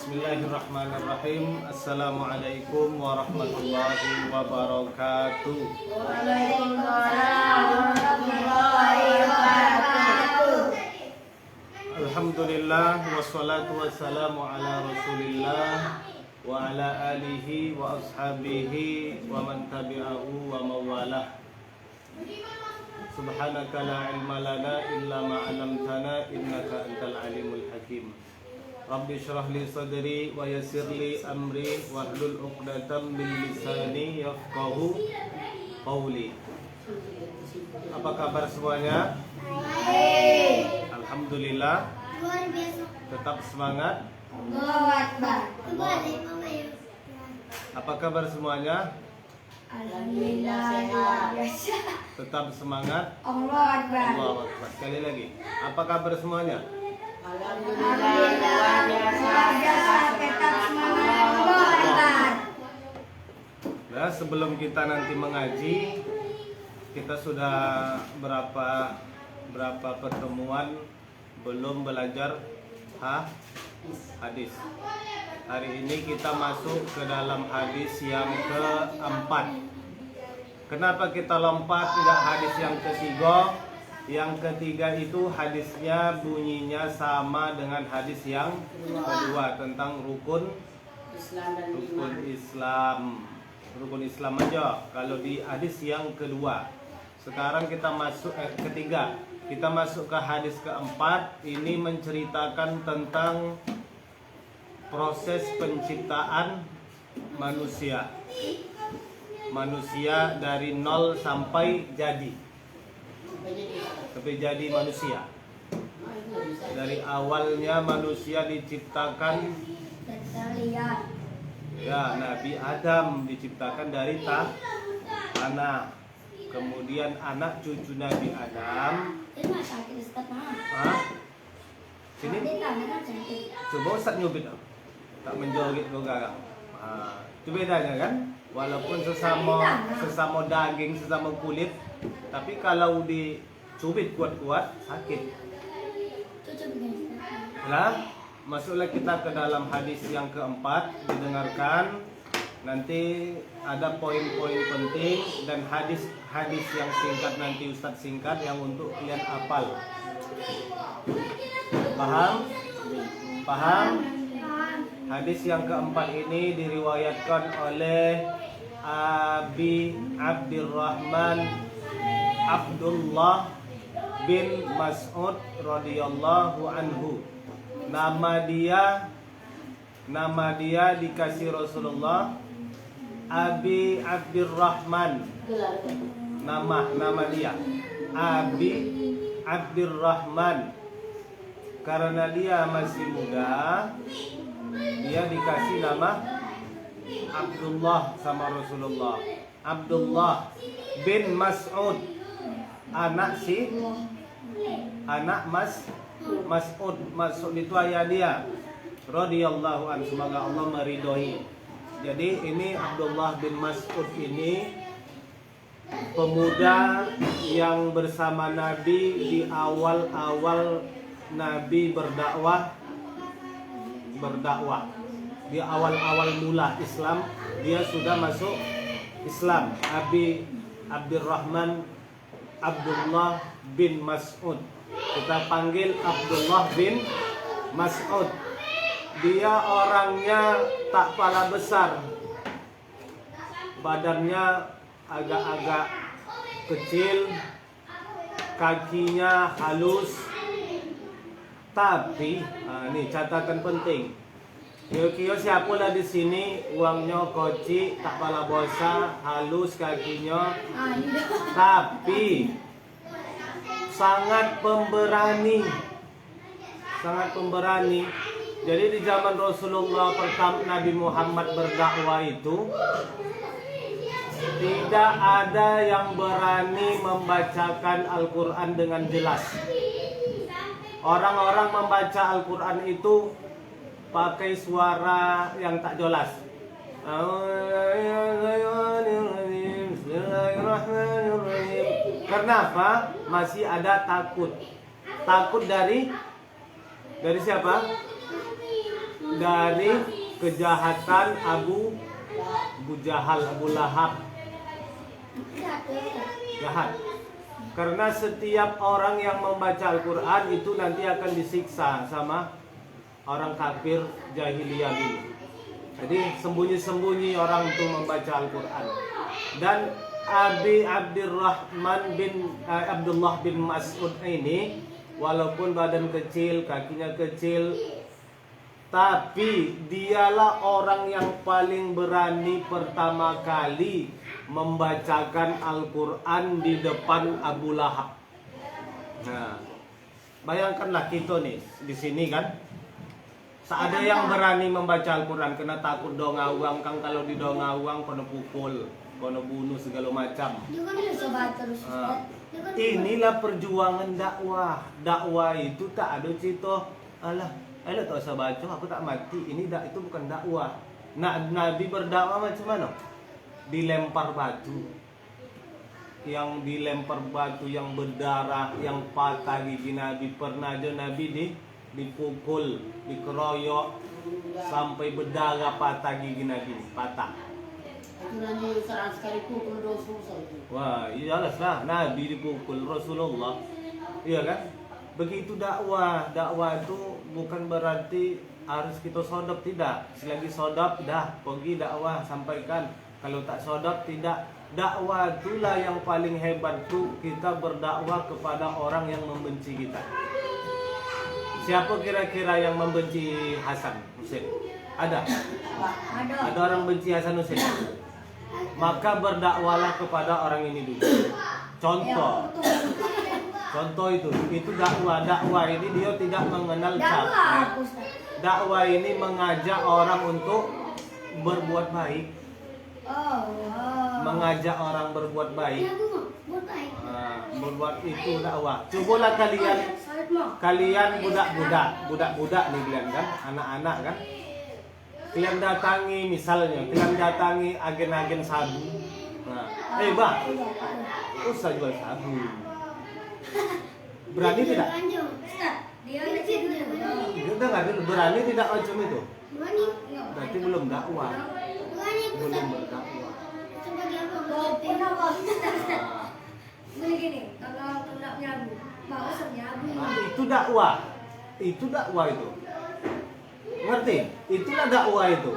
Bismillahirrahmanirrahim. Assalamualaikum warahmatullahi wabarakatuh. Waalaikumsalam warahmatullahi wabarakatuh. Alhamdulillah wassalatu wassalamu ala Rasulillah wa ala alihi wa ashabihi wa man tabi'ahu wa mawalah. Subhanaka la ilma lana illa ma 'allamtana innaka antal alimul hakim. Rabbi syrah li sadri wa yassir li amri wahlul 'uqdatam min lisani yafqahu qawli. Apa kabar semuanya? Baik. Alhamdulillah. Luar biasa. Tetap semangat. Allahu Akbar. Apa kabar semuanya? Alhamdulillah luar biasa. Tetap semangat. Allahu Akbar. Allahu Akbar. Sekali lagi. Apa kabar semuanya? Alhamdulillah luar biasa. Tetap semangat. Allahu Akbar. Nah, sebelum kita nanti mengaji, kita sudah berapa pertemuan belum belajar hadis. Hari ini kita masuk ke dalam hadis yang keempat. Kenapa kita lompat enggak hadis yang ketiga? Yang ketiga itu hadisnya bunyinya sama dengan hadis yang kedua tentang rukun Islam aja. Kalau di hadis yang kedua. Sekarang kita masuk ketiga. Kita masuk ke hadis keempat. Ini menceritakan tentang proses penciptaan manusia. Manusia dari nol sampai jadi. Sampai jadi manusia. Dari awalnya manusia diciptakan. Ya, Nabi Adam diciptakan dari tanah. Kemudian anak cucu Nabi Adam. Sini. Coba Ustaz nyubit. Tak menjogit juga. Itu bedanya kan? Walaupun sesama daging, sesama kulit, tapi kalau dicubit kuat-kuat sakit. Nah, masuklah kita ke dalam hadis yang keempat, didengarkan. Nanti ada poin-poin penting dan hadis yang singkat nanti Ustaz singkat yang untuk kalian hafal. Paham? Hadis yang keempat ini diriwayatkan oleh Abi Abdurrahman Abdullah bin Mas'ud radhiyallahu anhu. Nama dia dikasih Rasulullah Abi Abdurrahman. Nama dia Abi Abdurrahman. Karena dia masih muda, dia dikasih nama Abdullah sama Rasulullah. Abdullah bin Mas'ud, anak Mas'ud. Mas'ud itu ayah dia. Radhiyallahu anhu, semoga Allah meridhoi. Jadi ini Abdullah bin Mas'ud ini pemuda yang bersama Nabi di awal-awal Nabi berdakwah. Di awal-awal mula Islam, dia sudah masuk Islam. Abi Abdurrahman Abdullah bin Mas'ud. Kita panggil Abdullah bin Mas'ud. Dia orangnya tak pala besar. Badannya agak-agak kecil, kakinya halus. Tapi, ini catatan penting. Kira-kira siapalah di sini uangnya kocik, tak pala bosa, halus kakinya, tapi sangat pemberani. Jadi di zaman Rasulullah pertama Nabi Muhammad berdakwah itu tidak ada yang berani membacakan Al-Quran dengan jelas. Orang-orang membaca Al-Quran itu pakai suara yang tak jelas. Kenapa? Masih ada takut. Takut dari siapa? dari kejahatan Abu Jahal, Abu Lahab. Jahat. Karena setiap orang yang membaca Al-Quran itu nanti akan disiksa sama orang kafir jahiliyah dulu. Jadi sembunyi-sembunyi orang itu membaca Al-Quran. Dan Abdullah bin Mas'ud ini walaupun badan kecil, kakinya kecil, tapi dialah orang yang paling berani pertama kali membacakan Al-Quran di depan Abu Lahab. Nah, bayangkanlah kita nih di sini kan, ada yang berani membaca Al-Quran kena takut dongawang kan, kalau di dongawang kena pukul, kena bunuh segala macam. Inilah perjuangan dakwah. Dakwah itu tak ada cerita alah tak usah baca, aku tak mati. Ini itu bukan dakwah. Nabi berdakwah macam mana? Dilempar batu. Yang dilempar batu, yang berdarah, yang patah gigi Nabi. Pernah aja Nabi dipukul, dikeroyok sampai berdarah, patah gigi Nabi, patah. Wah, iyalah lah, Nabi dipukul, Rasulullah. Iya kan? Begitu dakwah. Dakwah itu bukan berarti harus kita sodap, tidak. Selagi sodap, dah pergi dakwah, sampaikan. Kalau tak sodap, tidak. Dakwah itulah yang paling hebat tuh, kita berdakwah kepada orang yang membenci kita. Siapa kira-kira yang membenci Hasan Hussein? Ada? Ada orang benci Hasan Hussein? Maka berdakwalah kepada orang ini dulu. Contoh itu dakwah. Dakwah ini dia tidak mengenal capek. Dakwah ini mengajak orang untuk berbuat baik. Mengajak orang berbuat baik. Berbuat itu dakwah. Cobalah kalian budak-budak nih kalian kan, anak-anak kan. Kalian datangi misalnya, kalian datangi agen-agen sabu. Bah, usah jual sabu. Berani tidak? Dia nggak berani tidak macam itu. Berarti belum dakwah. Belum berdakwah. Itu dakwah. Itu dakwah itu. Ngerti? Itulah dakwah itu.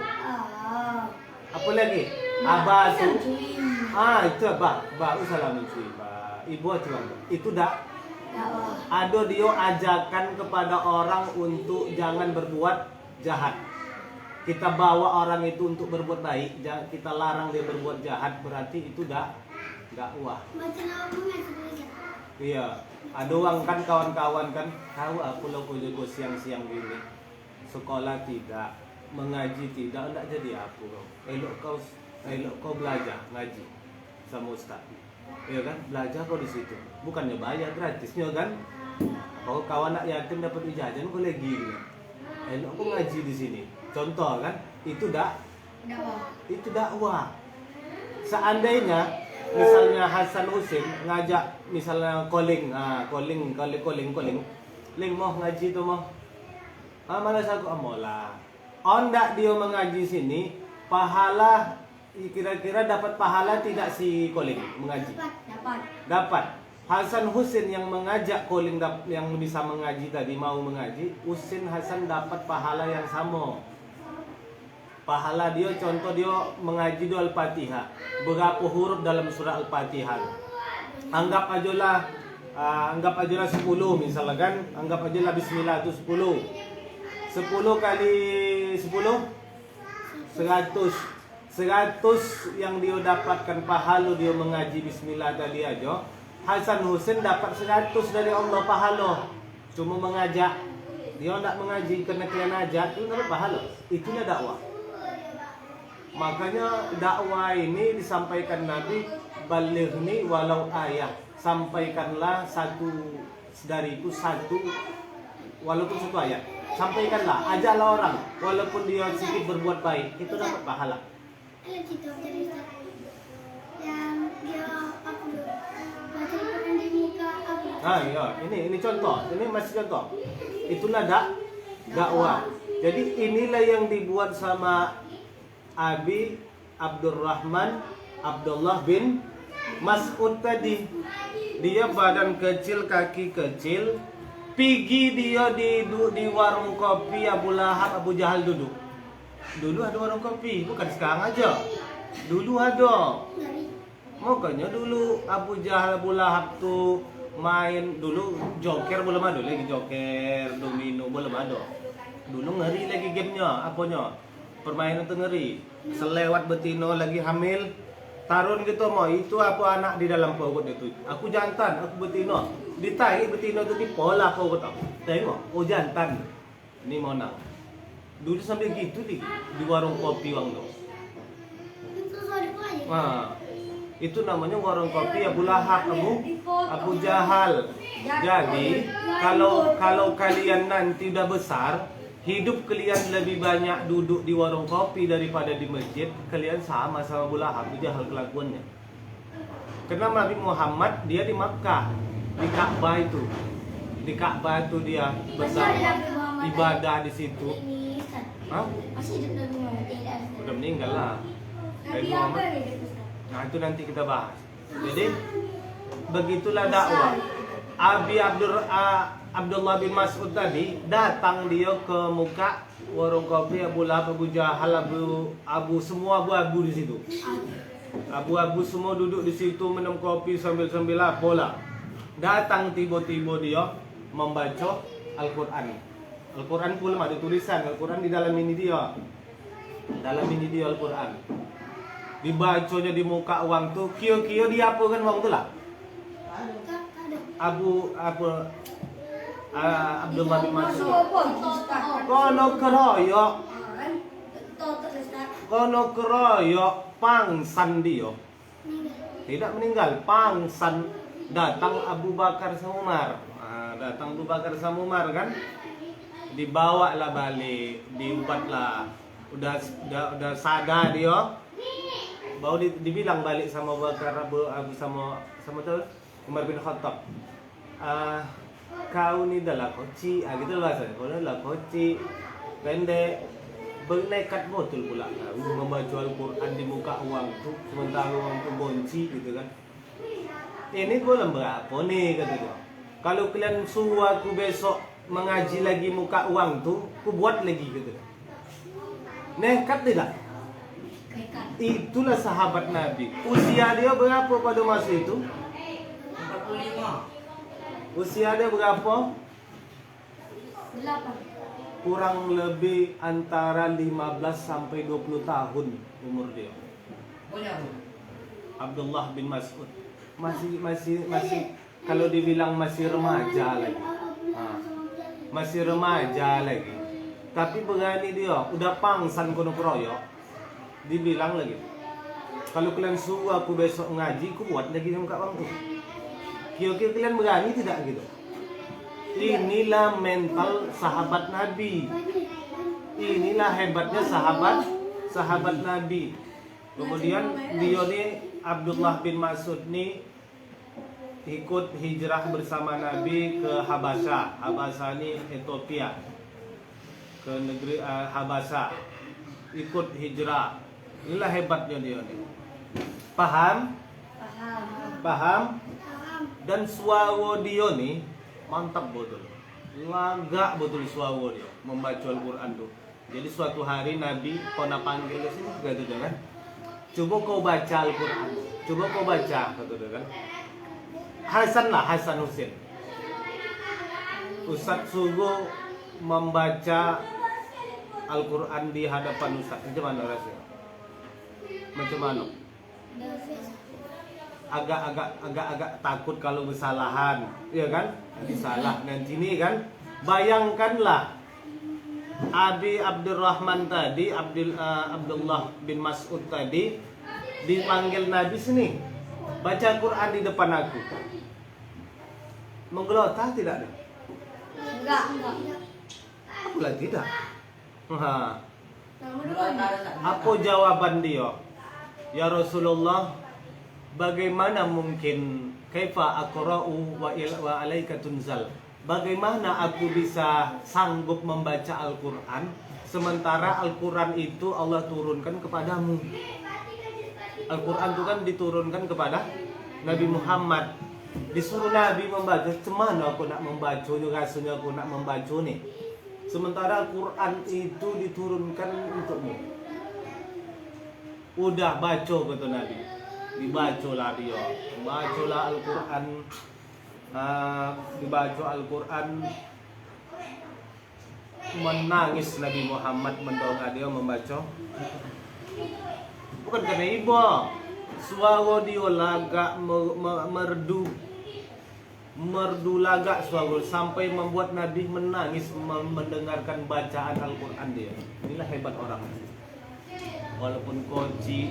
Apa lagi? Abah itu. Itu abah. Baru salam cuy. Ibu acuan. Itu ada dia ajakan kepada orang untuk jangan berbuat jahat. Kita bawa orang itu untuk berbuat baik, kita larang dia berbuat jahat, berarti itu dakwah. Iya, ada orang kan kawan-kawan kan, tahu aku lo jago siang-siang gini, sekolah tidak, mengaji tidak jadi aku. Elok kau belajar ngaji sama ustaz. Iya kan, belajar kau di situ, bukannya bayar gratisnya kan? Kalau kawan anak yatim dapat ijazah, kau lagi. Elok kau ngaji di sini. Contoh kan, itu itu dakwah. Seandainya misalnya Hasan Hussein ngajak misalnya calling, ling mau ngaji tuh mau. Malas aku amola. Ndak dia mengaji sini, pahala kira-kira dapat pahala tidak si calling mengaji? Dapat. Hasan Hussein yang mengajak calling yang bisa mengaji tadi mau mengaji, Hasan dapat pahala yang sama. Pahala dia, contoh dia mengaji doa Al-Fatihah. Berapa huruf dalam surah Al-Fatihah? Anggap ajalah 10 misalnya kan. Anggap ajalah bismillah itu 10. 10 kali 10 100 yang dia dapatkan pahala dia mengaji bismillah tadi aja. Hasan Hussein dapat 100 dari Allah pahala. Cuma mengajak. Dia tidak mengaji karena kalian ajak, itu dapat pahala. Itulah dakwah. Makanya dakwah ini disampaikan Nabi, balighni walau ayat. Sampaikanlah satu dariku walaupun satu ayat. Sampaikanlah, ajaklah orang walaupun dia sedikit berbuat baik, itu dapat pahala. Yang dia baca di muka apa? Iya, ini contoh, ini masih contoh. Itulah dakwah. Jadi inilah yang dibuat sama Abi Abdurrahman Abdullah bin Mas'ud tadi. Dia badan kecil, kaki kecil. Pergi dia di warung kopi Abu Lahab, Abu Jahal duduk. Dulu ada warung kopi, bukan sekarang aja. Dulu ada. Makanya dulu Abu Jahal, Abu Lahab tuh main dulu joker belum ada lagi, joker, domino belum ada. Dulu ngeri lagi gamenya, apanya? Permainan tuh ngeri. Selewat betino lagi hamil, tarun gitu mau itu apa anak di dalam perut itu. Aku jantan, aku betino. Ditarik betino itu di pola perut aku. Tengok, oh jantan. Ini mau nang. Dulu sampai gitu di warung kopi wang tuh. Nah, itu namanya warung kopi Abu Lahab, Abu Jahal. Jadi kalau kalian nanti udah besar, hidup kalian lebih banyak duduk di warung kopi daripada di masjid, kalian sama Abu Lahab, Abu Jahal kelakuannya. Karena Nabi Muhammad dia di Makkah, di Ka'bah itu. Di Ka'bah itu dia besar ibadah di situ. Hah? Masih hidup Nabi Muhammad tidak. Udah meninggal lah. Nabi apa nih? Nah itu nanti kita bahas. Jadi begitulah dakwah. Abdullah bin Mas'ud tadi datang dia ke muka warung kopi Abu Lahab, Abu Jahal, Abu semua abu-abu di situ. Abu-abu semua duduk di situ minum kopi sambil apalah. Datang tiba-tiba dia membaca Al-Qur'an. Al-Qur'an pula ada tulisan Al-Qur'an di dalam ini dia. Dalam ini dia Al-Qur'an. Dibacanya di muka uang tuh, kio-kio dia apa kan uang tuh lah? Abdullah bin Mas'ud. Kono keroyok pangsan dia. Tidak meninggal, pangsan datang Abu Bakar sama Umar. Nah, datang Abu Bakar sama Umar kan? Dibawa lah balik, diubat lah. Udah sadar dia. Baru dibilang balik sama Bakar Abu sama tuh Umar bin Khattab. Kau ni dah lah koci, gitu bahasa. Kau dah lah koci, pendek, bernekat betul pula. Membaca Al-Quran di muka uang tu, sementara uang tu bonci gitu kan. Ini belum berapa nih katanya. Kalau kalian suruh aku besok mengaji lagi muka uang tu, aku buat lagi gitu. Nekat tidak? Itulah sahabat Nabi. Usia dia berapa pada masa itu? 45. Usia dia berapa? 8. Kurang lebih antara 15 sampai 20 tahun umur dia. Abdullah bin Mas'ud masih kalau dibilang masih remaja lagi. Masih remaja lagi. Tapi berani dia, udah pangsan kono keroyok. Dibilang lagi, kalau kalian suruh aku besok ngaji, aku buat lagi sama kak bang tuh. Kira-kira kalian berani tidak gitu? Inilah mental sahabat Nabi. Inilah hebatnya sahabat Nabi. Kemudian dia nih Abdullah bin Mas'ud nih ikut hijrah bersama Nabi ke Habasha. Habasha ini Ethiopia. Ke negeri Habasha. Ikut hijrah. Inilah hebatnya dia nih. Paham? Dan suara dia nih mantap betul. Lagak betul suara dia membaca Al-Quran tuh. Jadi suatu hari Nabi pernah panggil ke sini gitu kan. Coba kau baca Al-Quran. Coba kau baca gitu kan. Hasan Husain. Ustaz suruh membaca Al-Quran di hadapan Ustaz. Macam mana rasanya? Macam mana? Agak takut kalau kesalahan, ya kan? Nanti salah nanti ini kan. Bayangkanlah Abi Abdurrahman tadi, Abdullah bin Mas'ud tadi dipanggil Nabi sini, baca Quran di depan aku. Menggelotah tidak? Enggak. Aku lagi tidak. Apa jawaban dia? Ya Rasulullah, bagaimana mungkin kaifa aqra'u wa alaika tunzal? bagaimana aku bisa sanggup membaca Al-Quran sementara Al-Quran itu Allah turunkan kepadamu. Al-Quran itu kan diturunkan kepada Nabi Muhammad. Disuruh Nabi membaca, cemana aku nak membaca, rasanya aku nak membaca nih. Sementara Al-Quran itu diturunkan untukmu. Udah baca kata Nabi. Dibacalah dia. Bacalah Al-Quran. Dibaca Al-Quran. Menangis Nabi Muhammad mendongak dia membaca. Bukan karena ibu. Suara dia lagak merdu. Merdu lagak suara sampai membuat Nabi menangis mendengarkan bacaan Al-Quran dia. Inilah hebat orang. Walaupun koci,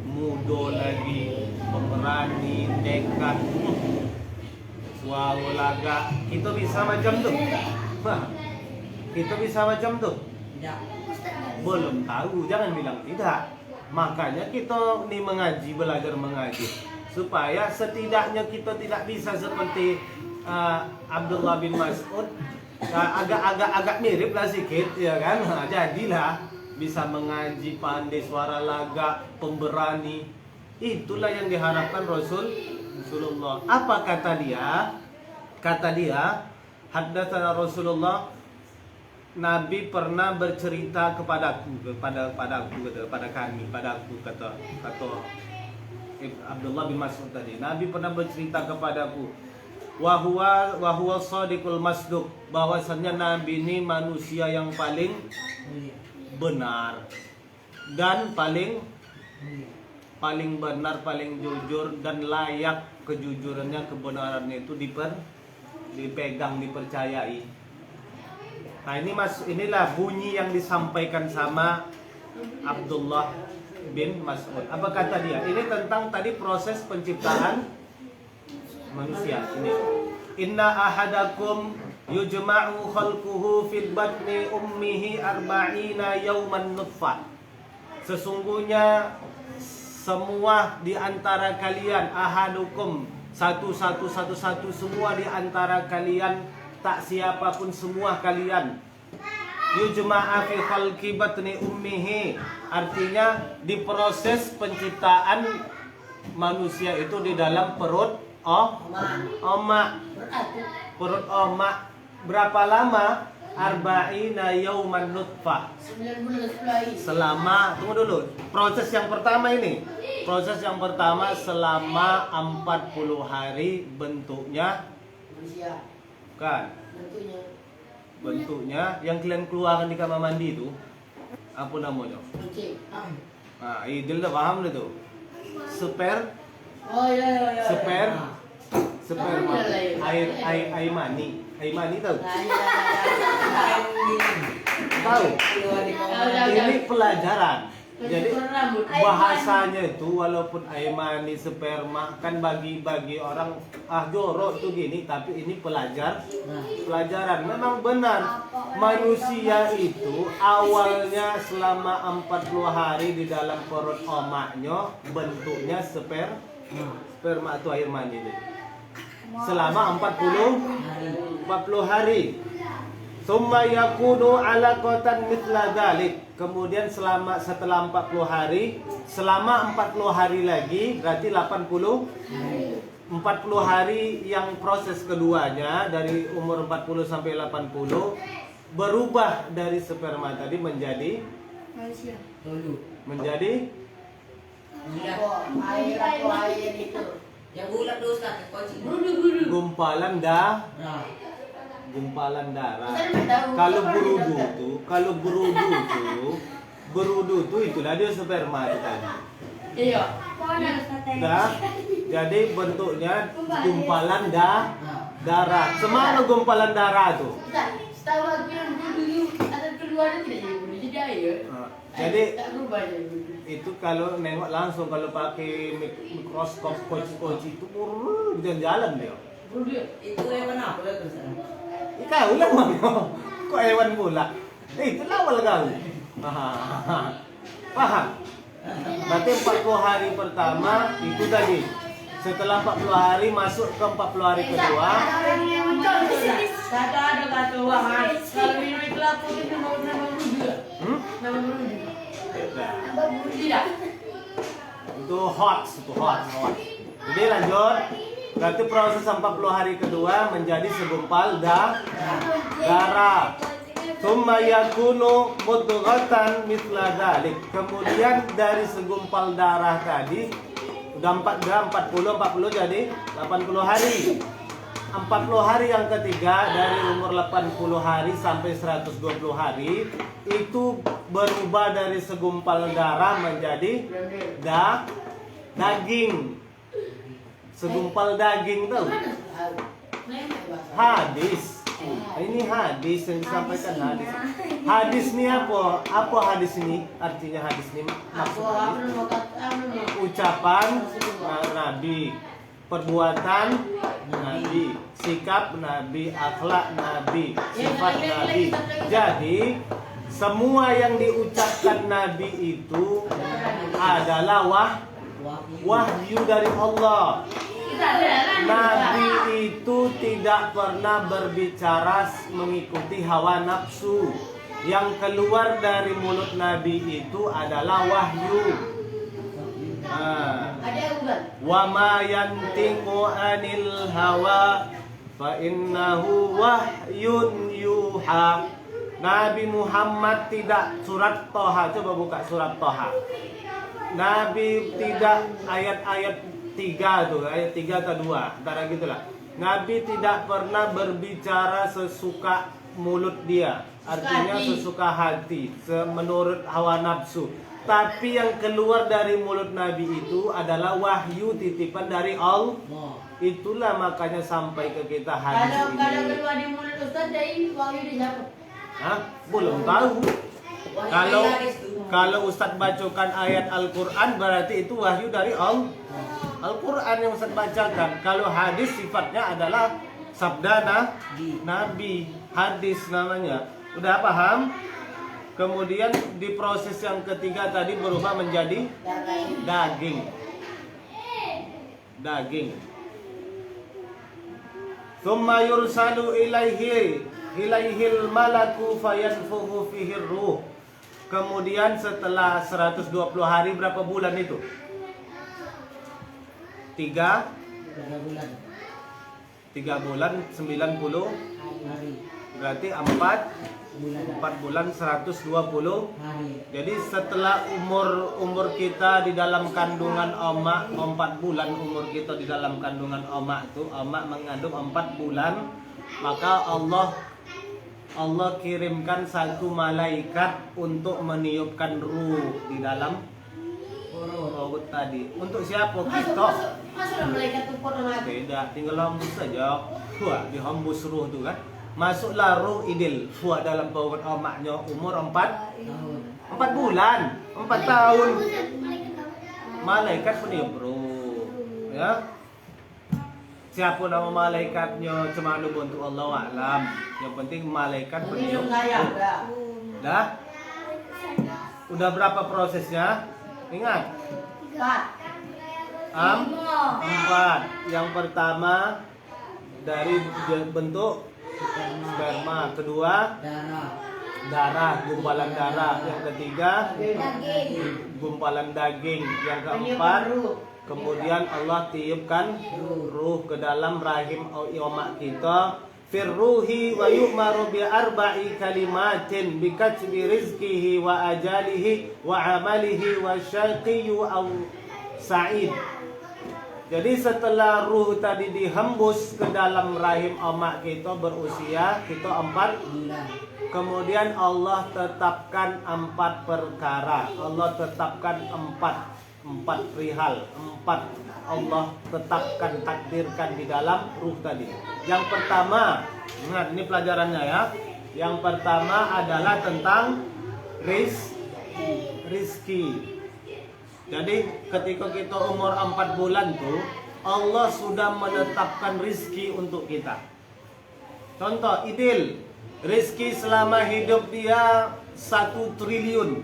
muda lagi, pemberani, nekat, suara lagak, kita bisa macam tu. Kita bisa macam tu. Belum tahu, jangan bilang tidak. Makanya kita ni mengaji, belajar mengaji supaya setidaknya kita tidak bisa seperti Abdullah bin Mas'ud, agak mirip lah sikit, ya kan? Jadilah bisa mengaji, pandai, suara laga, pemberani. Itulah yang diharapkan Rasulullah. Apa kata dia? Kata dia, haddatsana Rasulullah, Nabi pernah bercerita kepada kami, kata Abdullah bin Mas'ud tadi. Nabi pernah bercerita kepadaku, wa huwa shadiqul masduq, bahwasannya Nabi ini manusia yang paling benar dan paling benar, paling jujur, dan layak kejujurannya, kebenarannya itu dipegang, dipercayai. Nah inilah bunyi yang disampaikan sama Abdullah bin Mas'ud. Apa kata dia? Ini tentang tadi proses penciptaan manusia. Ini, inna ahadakum yujma'u khalquhu fil batni ummihi arba'ina yawman nutfah. Sesungguhnya semua di antara kalian, ahadukum, satu semua di antara kalian, tak siapapun, semua kalian, yujma'a fi khalqi batni ummihi, artinya di proses penciptaan manusia itu di dalam perut perut omak. Berapa lama? Arba'ina yauman nutfah. 9 bulan 10 hari. Selama, tunggu dulu. Proses yang pertama ini. Proses yang pertama selama 40 hari bentuknya Manusia. kan. Bentuknya yang kalian keluarkan di kamar mandi itu apa namanya? Kucing. Nah, idil dah paham dah tu. Oh ya. Sperma. Air mani. Air mani tahu? Tahu? Ini pelajaran. Jadi bahasanya itu walaupun air mani, sperma kan bagi orang jorok tuh gini, tapi ini pelajaran. Memang benar manusia itu awalnya selama 40 hari di dalam perut omaknya bentuknya sperma atau air mani itu. Selama 40 hari. Summa yakunu alaqatan mithla dzalik. Kemudian setelah 40 hari, selama 40 hari lagi berarti 40 hari yang proses keduanya dari umur 40 sampai 80 berubah dari sperma tadi menjadi Manusia. menjadi Air itu. Yang bulat tuh Ustaz, kunci. gumpalan darah. Kalau berudu tuh itulah dia sperma itu tadi. Iya. Dah, jadi bentuknya gumpalan darah. Semana gumpalan darah tuh. Setahu aku yang dulu ada keluar tidak jadi air. Jadi Tak berubah je. itu kalau nengok langsung, kalau pakai mikroskop koci itu jalan dia. Itu yang mana pula tuh Ustaz? Kau lah mana? Kok hewan pula? Itulah awal kau. Paham? Berarti 40 hari pertama itu tadi Setelah 40 hari masuk ke 40 hari kedua. Kata ada kata wah, kalau minum itu aku itu nama juga. Nama juga. Tidak. Itu hot. Jadi lanjut. Berarti proses 40 hari kedua menjadi segumpal darah. Tsumma yakunu mudghatan mithla dzalik. Kemudian dari segumpal darah tadi udah 40 jadi 80 hari. 40 hari yang ketiga dari umur 80 hari sampai 120 hari itu berubah dari segumpal darah menjadi daging. Segumpal daging tuh. Hadis. Ini hadis yang disampaikan hadis. Hadis ini apa? Apa hadis ini? Artinya hadis ini ucapan Nabi, perbuatan Nabi, sikap Nabi, akhlak Nabi, sifat Nabi. Jadi semua yang diucapkan Nabi itu adalah wahyu dari Allah. Nabi itu tidak pernah berbicara mengikuti hawa nafsu. Yang keluar dari mulut Nabi itu adalah wahyu. Wa ma yantiqu anil hawa fa innahu wahyun yuha. Nabi Muhammad tidak, surat Toha, coba buka surat Toha. Nabi tidak ayat 3 tuh, ayat 3 atau 2, antara gitulah. Nabi tidak pernah berbicara sesuka mulut dia, artinya sesuka hati, menurut hawa nafsu. Tapi yang keluar dari mulut Nabi itu adalah wahyu titipan dari Allah. Itulah makanya sampai ke kita hadis ini. Kalau keluar di mulut Ustaz dari wahyu di siapa? Hah? Belum tahu. Kalau Ustaz bacakan ayat Al-Quran berarti itu wahyu dari Allah. Al-Quran yang Ustaz bacakan. Kalau hadis sifatnya adalah sabda Nabi. Hadis namanya. Udah paham? Kemudian di proses yang ketiga tadi berubah menjadi daging. Tsumma yursalu ilaihil malaku fayanfukhu fihi ruh. Kemudian setelah 120 hari, berapa bulan itu? 3 bulan 90 hari. Berarti 4 bulan 120 Hari. Jadi setelah umur kita di dalam kandungan emak 4 bulan, umur kita di dalam kandungan emak itu, emak mengandung 4 bulan, maka Allah kirimkan satu malaikat untuk meniupkan ruh di dalam perut tadi. Untuk siapa? Kita. Masuklah malaikat itu porong lagi. Tidak, tinggal hembus saja. Wah, dihembus ruh tu kan. Masuklah ruh idil. Wah, dalam perut emaknya umur 4 bulan, 4 tahun. Malaikat peniup ruh. Ya. Siapa nama malaikatnya? Cuma untuk Allah alam. Yang penting malaikat peniup ruh. Dah? Udah berapa prosesnya? Ingat? 4. Yang pertama dari bentuk sperma, kedua darah, gumpalan darah, yang ketiga gumpalan daging, yang keempat kemudian Allah tiupkan ruh ke dalam rahim emak kita. Firruhi wa yu'maru bi arba'i kalimatin bi katbi rizqihi wa ajalihi wa amalihi wa syaqiyyu aw sa'id. Jadi setelah ruh tadi dihembus ke dalam rahim emak kita berusia kita 4 bulan. Kemudian Allah tetapkan 4 perkara. Allah tetapkan 4 perihal, 4 Allah tetapkan, takdirkan di dalam ruh tadi. Yang pertama, ingat ini pelajarannya ya. Yang pertama adalah tentang rizki. Jadi ketika kita umur 4 bulan tuh, Allah sudah menetapkan rizki untuk kita. Contoh, Idil, rizki selama hidup dia 1 triliun.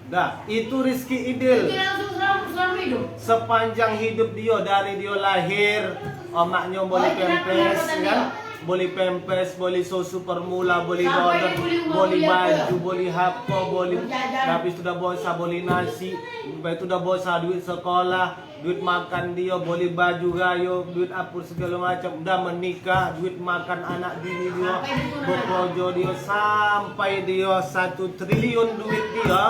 Dah, itu rizki ideal. Jadi langsung selama hidup. Sepanjang hidup dia, dari dia lahir, omaknya boleh pempes, kan? Boleh pempes, boleh susu permula, boleh Sampai dodot, dia boleh buat boleh kuliah baju, ke? boleh apa, boleh. Berjajan. Habis itu dah bosa, boleh nasi. Lepas itu dah bosa, duit sekolah, duit makan dia, boleh baju gayo, duit apa segala macam. Dah menikah, duit makan anak bini dia, Sampai dia tunangan. bekerja dia sampai dia 1 triliun duit dia,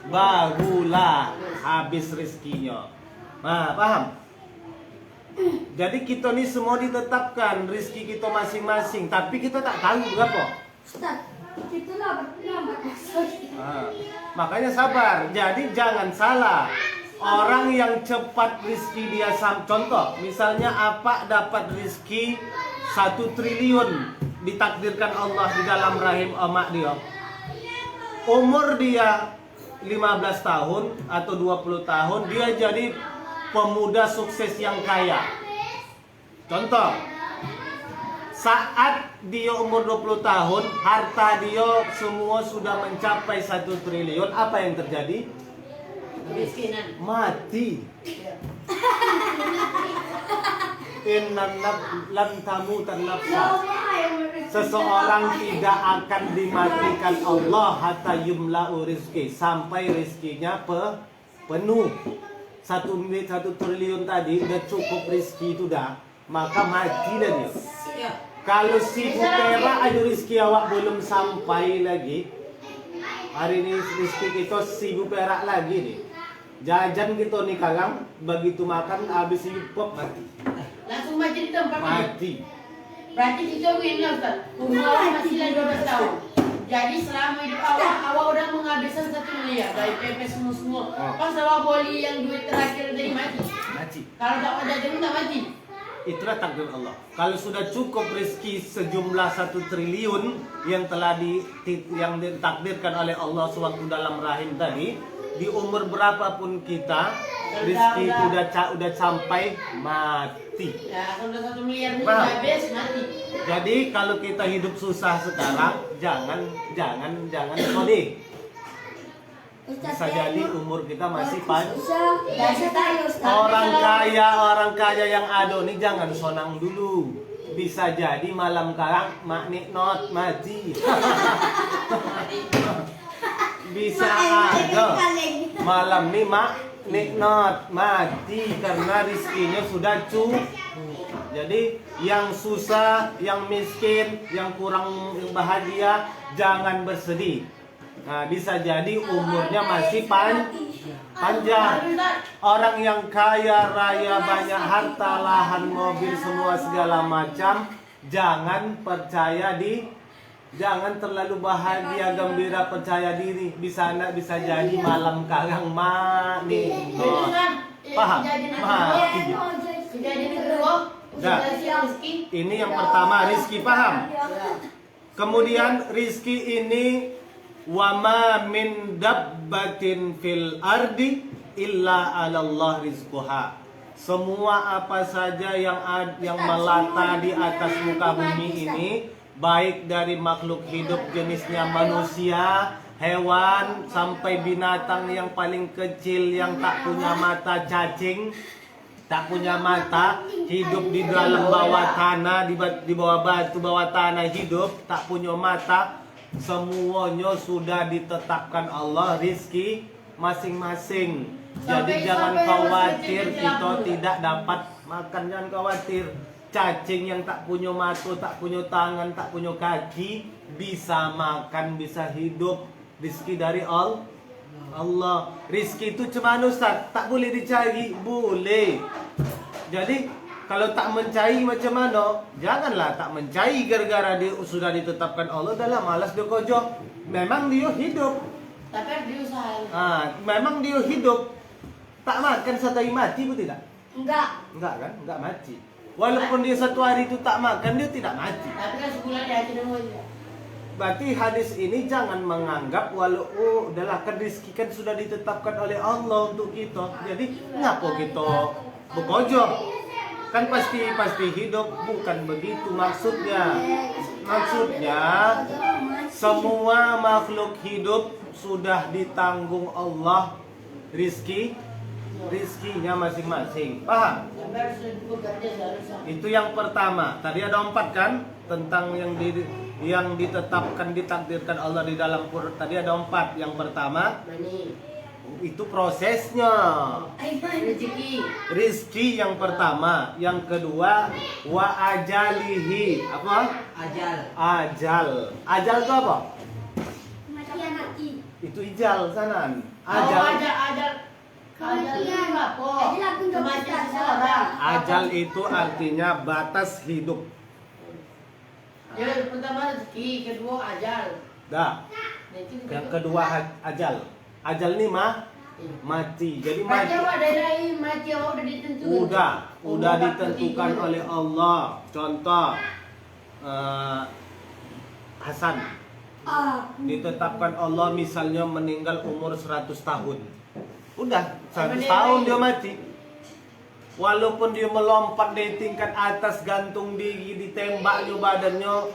barulah habis rezekinya. Nah, paham? Jadi kita ni semua ditetapkan rezeki kita masing-masing, tapi kita tak tahu berapa. Ustaz, itu lambat masuk. Makanya sabar. Jadi jangan salah. Orang yang cepat rezeki dia contoh, misalnya apa dapat rezeki 1 triliun ditakdirkan Allah di dalam rahim emak dia. Umur dia 15 tahun atau 20 tahun dia jadi pemuda sukses yang kaya. Contoh, saat dia umur 20 tahun, harta dia semua sudah mencapai 1 triliun, apa yang terjadi? Kemiskinan. Mati. Inna lam tamutan nafsa. Seseorang tidak akan dimatikan Allah hatta yumla'u rizki, sampai rizkinya penuh. 1 triliun tadi udah cukup rizki itu dah, maka mati dah dia. Ya. Kalau 1000 perak aja rizki awak belum sampai lagi, hari ini rizki kita 1000 perak lagi nih. Jajan kita nih kalang, begitu makan habis itu pop mati. Langsung mati di tempat itu. Mati. Berarti kita win lah Ustaz. Umur awak masih lagi 12 tahun. Jadi selama hidup awak udah menghabiskan 1 miliar dari PP semua. Pas awak boli yang duit terakhir dari mati. Mati. Kalau tak ada jajan tak mati. Itulah takdir Allah. Kalau sudah cukup rezeki sejumlah 1 triliun yang telah yang ditakdirkan oleh Allah sewaktu dalam rahim tadi, di umur berapapun kita, rezeki itu udah sampai mati. Ya, kalau 1 miliar itu Paham? habis mati. Jadi kalau kita hidup susah sekarang, jangan sedih. Bisa jadi umur kita masih panjang. Orang kaya yang ada nih jangan sonang dulu. Bisa jadi malam karang mak niknot mati. Bisa ada malam nih mak niknot mati karena rizkinya sudah cukup. Jadi yang susah, yang miskin, yang kurang bahagia jangan bersedih. Nah, bisa jadi umurnya masih panjang. Orang yang kaya raya, banyak harta, lahan, mobil, semua segala macam, jangan terlalu bahagia, gembira, percaya diri. Bisa jadi malam karang mati. Itu kan Paham? Mati. kejadian kedua. Dah. Ini yang pertama, rizki, paham? Kemudian rizki ini wama min dabbatin fil ardi illa 'alallah rizquha. Semua apa saja yang melata di atas muka bumi ini, baik dari makhluk hidup jenisnya manusia, hewan, sampai binatang yang paling kecil yang tak punya mata, cacing, tak punya mata, hidup di dalam bawah tanah, di bawah batu, bawah tanah hidup, tak punya mata. Semuanya sudah ditetapkan Allah rizki masing-masing. Jadi jangan khawatir kita tidak dapat makan, jangan khawatir. Cacing yang tak punya mata, tak punya tangan, tak punya kaki bisa makan, bisa hidup. Rizki dari Allah. Rizki itu cuma Ustaz, tak boleh dicari, boleh. Jadi kalau tak mencari macam mana? Janganlah tak mencari gara-gara dia sudah ditetapkan Allah, dah lah malas dia kojok. Memang dia hidup. Tapi dia usaha. Memang dia hidup. Tak makan satu hari mati pun tidak? Enggak. Enggak kan? Enggak mati. Walaupun dia 1 hari itu tak makan, dia tidak mati. Tapi kan sebulan dia tidak mau aja. Berarti hadis ini jangan menganggap udahlah kan rezeki kan sudah ditetapkan oleh Allah untuk kita. Jadi ngapa kita berkojok? Kan pasti hidup, bukan begitu maksudnya. Maksudnya Semua makhluk hidup sudah ditanggung Allah rizkinya masing-masing. Paham? Itu yang pertama. Tadi ada 4 kan? Tentang yang ditetapkan, ditakdirkan Allah di dalam Quran. Tadi ada 4. Yang pertama itu prosesnya. Rizki yang pertama. Yang kedua wa ajalihi. Apa? Ajal. Ajal itu apa? Mati. Itu ijal sanan. Ajal. Ajal itu artinya batas hidup. Ya, pertama rezeki, kedua ajal. Dah. Yang kedua ajal. Ajal ini mati. Jadi Mati mati. awak dari mati awak udah ditentukan. Udah ditentukan oleh Allah. Contoh Hasan ditetapkan Allah misalnya meninggal umur 100 tahun. Udah 100 tahun dia mati. Walaupun dia melompat dari tingkat atas, gantung diri, ditembaknya badannya,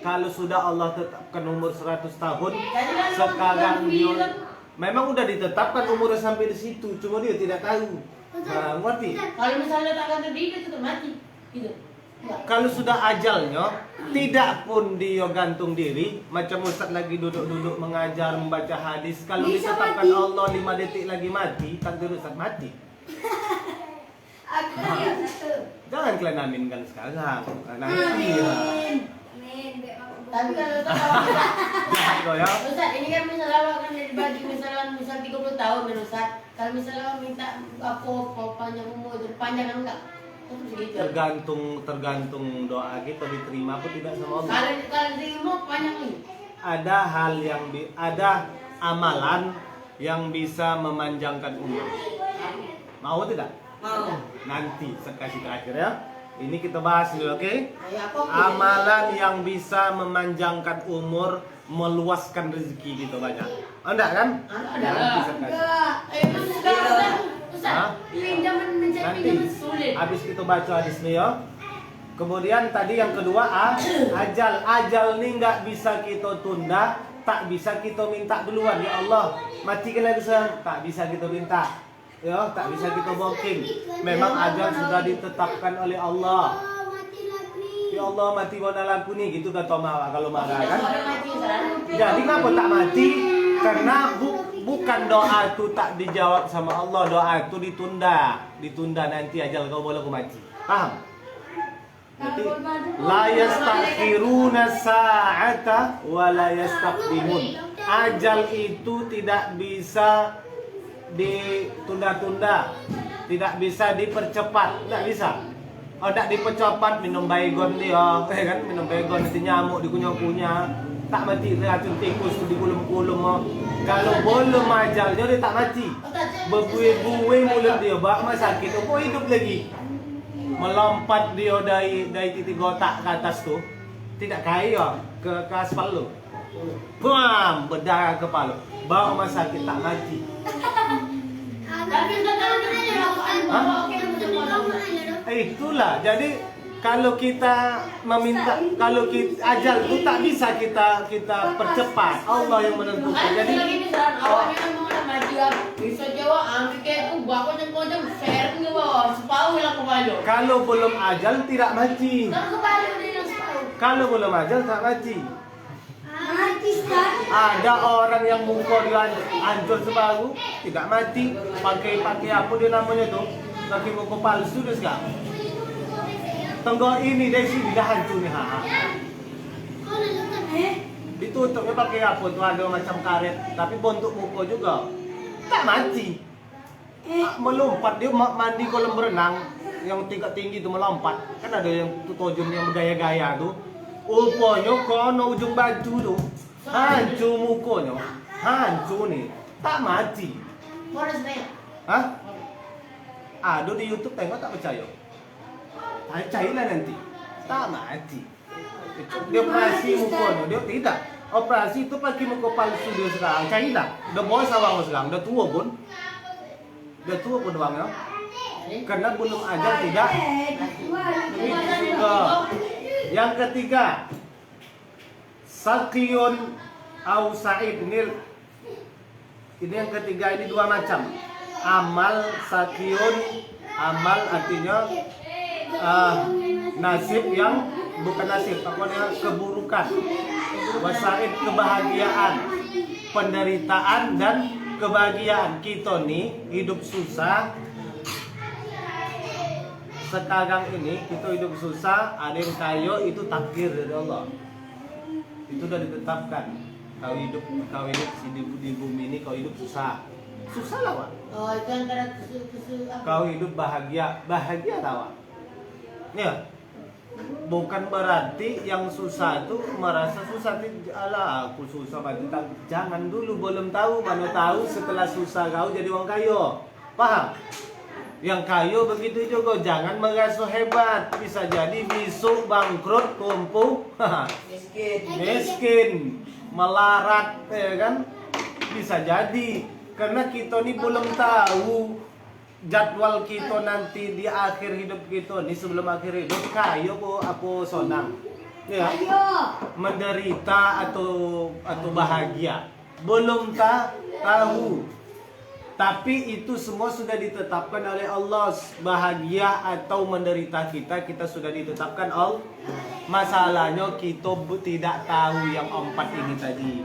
kalau sudah Allah tetapkan umur 100 tahun, sekarang dia memang udah ditetapkan umurnya sampai di situ, cuma dia tidak tahu. Nah, ngerti? Kalau misalnya tak gantung diri, dia tetap mati. Gitu. Kalau sudah ajalnya, tidak pun dia gantung diri, macam Ustaz lagi duduk-duduk mengajar, membaca hadis, kalau Bisa ditetapkan mati. Allah 5 detik lagi mati, takdir Ustaz mati. Aku yang satu. Jangan kalian aminkan sekarang. Nanti ya. Tapi kalau tak awak Jahat kau ya. Ustaz, ini kan misalnya awak kan dibagi misal 30 tahun kan Ustaz. Kalau misalnya awak minta apa panjang umur, panjang enggak? Tetap segitu. Tergantung doa kita diterima apa tidak sama Allah. Kalau diterima panjang ini. Ada hal yang ada amalan yang bisa memanjangkan umur. Mau tidak? Mau. Nanti saya kasih terakhir ya. Ini kita bahas dulu, oke? Ya, apa? Amalan yang bisa memanjangkan umur, meluaskan rezeki gitu banyak. Enggak kan? Ada. Nanti saya kasih. Terus sekarang Ustaz, Hah? pinjaman mencari Nanti pinjaman sulit. habis kita baca hadisnya ya. Kemudian tadi yang kedua ajal. Ajal ini nggak bisa kita tunda, tak bisa kita minta duluan. Ya Allah, matikan lagi sekarang. Tak bisa kita minta. Ya, tak bisa kita booking. Memang ajal sudah ditetapkan oleh Allah. Ya Allah, mati mana laku nih gitu kata Mawa kalau marah kan. Orang mati sekarang. Jadi kenapa tak mati? Karena bukan doa itu tak dijawab sama Allah, doa itu ditunda nanti ajal kau boleh aku mati. Paham? Jadi la yastakhiruna sa'ata wa la yastaqdimun. Ajal itu tidak bisa ditunda-tunda, tidak bisa dipercepat, tidak bisa. Oh, tidak dipercepat minum baygon dia, kan minum baygon nanti nyamuk dikunyah-kunyah, tak mati racun tikus dikulum-kulum. Kalau belum ajalnya dia tak mati, berbuih-buih mulut dia, bak sakit, kok hidup lagi. Melompat dia dari titik gotak ke atas tu, tidak kaya ke aspal lu. Bam, berdarah kepala, bawa rumah sakit tak mati. Tapi kalau kita lakukan bawa oke Itulah, jadi kalau kita meminta, kalau kita ajal itu tak bisa kita percepat, Allah yang menentukan. Jadi Jadi misalnya awalnya kan mau ada maju bisa Jawa Amerika itu bakal jengkol share ke bawah separuh lah kepala. kalau belum ajal tidak mati. Kan kepala dia yang separuh. Kalau belum ajal tak mati. Mati sekali. Ada orang yang muka dia hancur separuh tidak mati, pakai apa dia namanya tuh, pakai muka palsu dia sekarang. Tenggok ini dari sini dah hancur nih, ditutupnya pakai apa tuh, ada macam karet, tapi bentuk muka juga tak mati. Melompat dia mandi kolam berenang yang tingkat tinggi itu melompat, kan ada yang tujuan yang bergaya-gaya tuh. Rupanya kono ujung baju tuh hancur mukanya, hancur nih, tak mati. Mana sebenarnya? Hah? Ada di YouTube, tengok tak percaya. Carilah nanti, tak mati. Dia operasi mukanya, dia tidak. Operasi itu pakai muka palsu dia sekarang. Carilah, udah bos awang sekarang, udah tua pun bangnya. Karena belum ajal tidak. Itu juga. Yang ketiga, Sakiyun au sa'id. Ini yang ketiga, ini dua macam. Amal sakiun, amal artinya nasib yang bukan nasib, pokoknya keburukan. Wasaid kebahagiaan, penderitaan dan kebahagiaan. Kita nih hidup susah. Sekarang ini kita hidup susah, ada yang kaya, itu takdir dari Allah. Itu sudah ditetapkan. Kau hidup di bumi ini, kau hidup susah. Susah lah, Wak. Oh, itu antara Kau hidup bahagia tahu. Ya. Bukan berarti yang susah itu merasa susah. Alah, aku susah berarti jangan dulu, belum tahu, mana tahu setelah susah kau jadi orang kaya. Paham? Yang kaya begitu juga, jangan merasa hebat. Bisa jadi besok bangkrut, kumpuh, miskin, melarat, ya kan? Bisa jadi. Karena kita ini belum tahu jadwal kita nanti di akhir hidup kita ini, sebelum akhir hidup kaya apa sonang. Ya. Menderita atau bahagia. Belum tahu. Tapi itu semua sudah ditetapkan oleh Allah. Bahagia atau menderita kita sudah ditetapkan Allah. Masalahnya kita tidak tahu yang 4 ini tadi.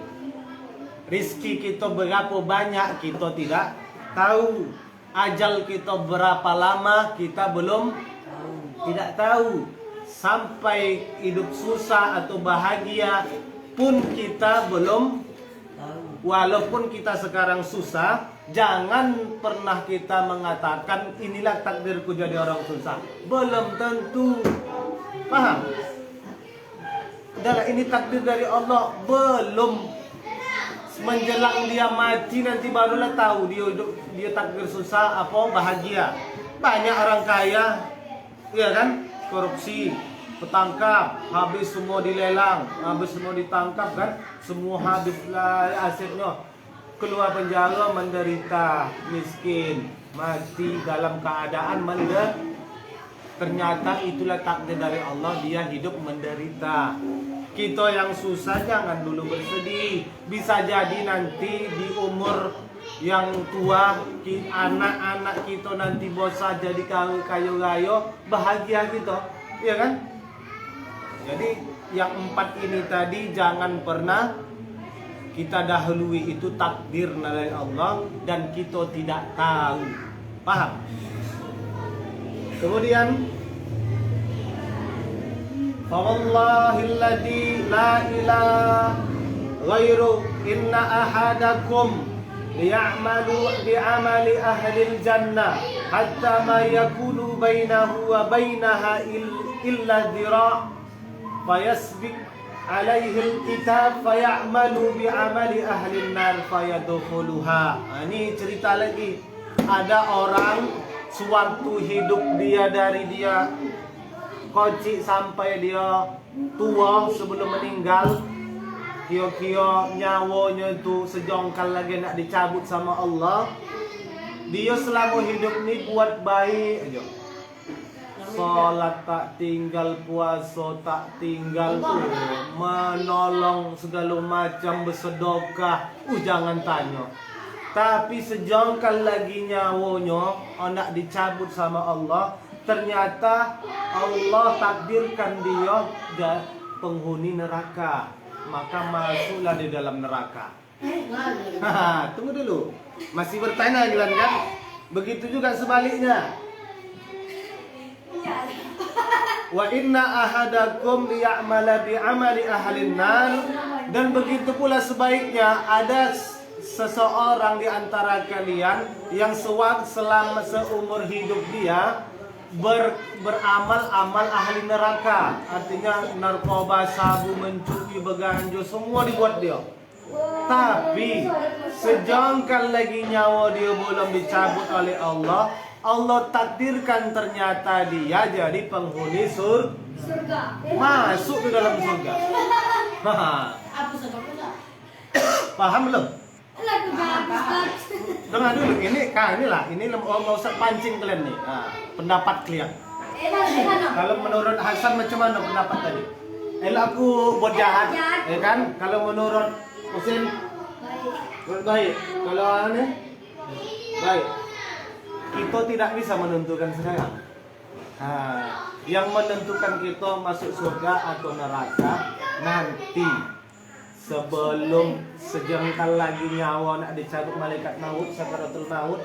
Rizki kita berapa banyak kita tidak tahu. Ajal kita berapa lama kita tidak tahu. Sampai hidup susah atau bahagia pun kita belum tahu. Walaupun kita sekarang susah, jangan pernah kita mengatakan inilah takdirku jadi orang susah. Belum tentu. Paham? Adalah ini takdir dari Allah. Belum. Menjelang dia mati nanti barulah tahu dia takdir susah apa bahagia. Banyak orang kaya, ya kan, korupsi, petangkap, habis semua dilelang, habis semua ditangkap kan, semua habislah asetnya, keluar penjara menderita, miskin, mati dalam keadaan menderita. Ternyata itulah takdir dari Allah, dia hidup menderita. Kita yang susah jangan dulu bersedih. Bisa jadi nanti di umur yang tua, anak-anak kita nanti bosan jadi kayu-kayu, bahagia kita, ya kan? Jadi yang 4 ini tadi jangan pernah kita dahului, itu takdir dari Allah dan kita tidak tahu. Paham? Kemudian Fawallahilladzi la ilaha ghairu inna ahadakum liya'malu bi'amali ahlil jannah hatta ma yakunu bainahu wa bainaha illa dhira' fayasbiq alaihi alkitab faya'malu bi'amali ahlin nar fayadkhuluha. Ini cerita lagi. Ada orang sewaktu hidup dia dari dia kocik sampai dia tua sebelum meninggal, kio-kio nyawanya itu sejongkal lagi nak dicabut sama Allah. Dia selama hidup ni buat baik aja. Salat tak tinggal, puasa tak tinggal, menolong segala macam, bersedekah, jangan tanya. Tapi sejongkal lagi nyawanya nak dicabut sama Allah. Ternyata Allah takdirkan dia penghuni neraka, maka masuklah di dalam neraka. Tunggu dulu, masih bertanya Gilan kan? Begitu juga sebaliknya. Wa inna ahadakum liya'mala bi'amali ahlin nar. Dan begitu pula sebaiknya, ada seseorang di antara kalian yang selama seumur hidup dia beramal amal ahli neraka. Artinya narkoba, sabu, mencuri, beganjo, semua dibuat dia. Tapi sejongkal lagi nyawa dia belum dicabut oleh Allah, Allah takdirkan ternyata dia jadi penghuni surga. Masuk ke dalam surga. Paham belum? Dengar dulu, ini mau usah pancing kalian nih. Pendapat kalian. Kalau menurut Hasan macam mana pendapat tadi? Aku buat jahat, ya kan? Kalau menurut Husin Baik. baik. Kalau aneh baik. Kita tidak bisa menentukan sekarang. Yang menentukan kita masuk surga atau neraka nanti, sebelum sejengkal lagi nyawa nak dicabut malaikat maut, sakaratul maut.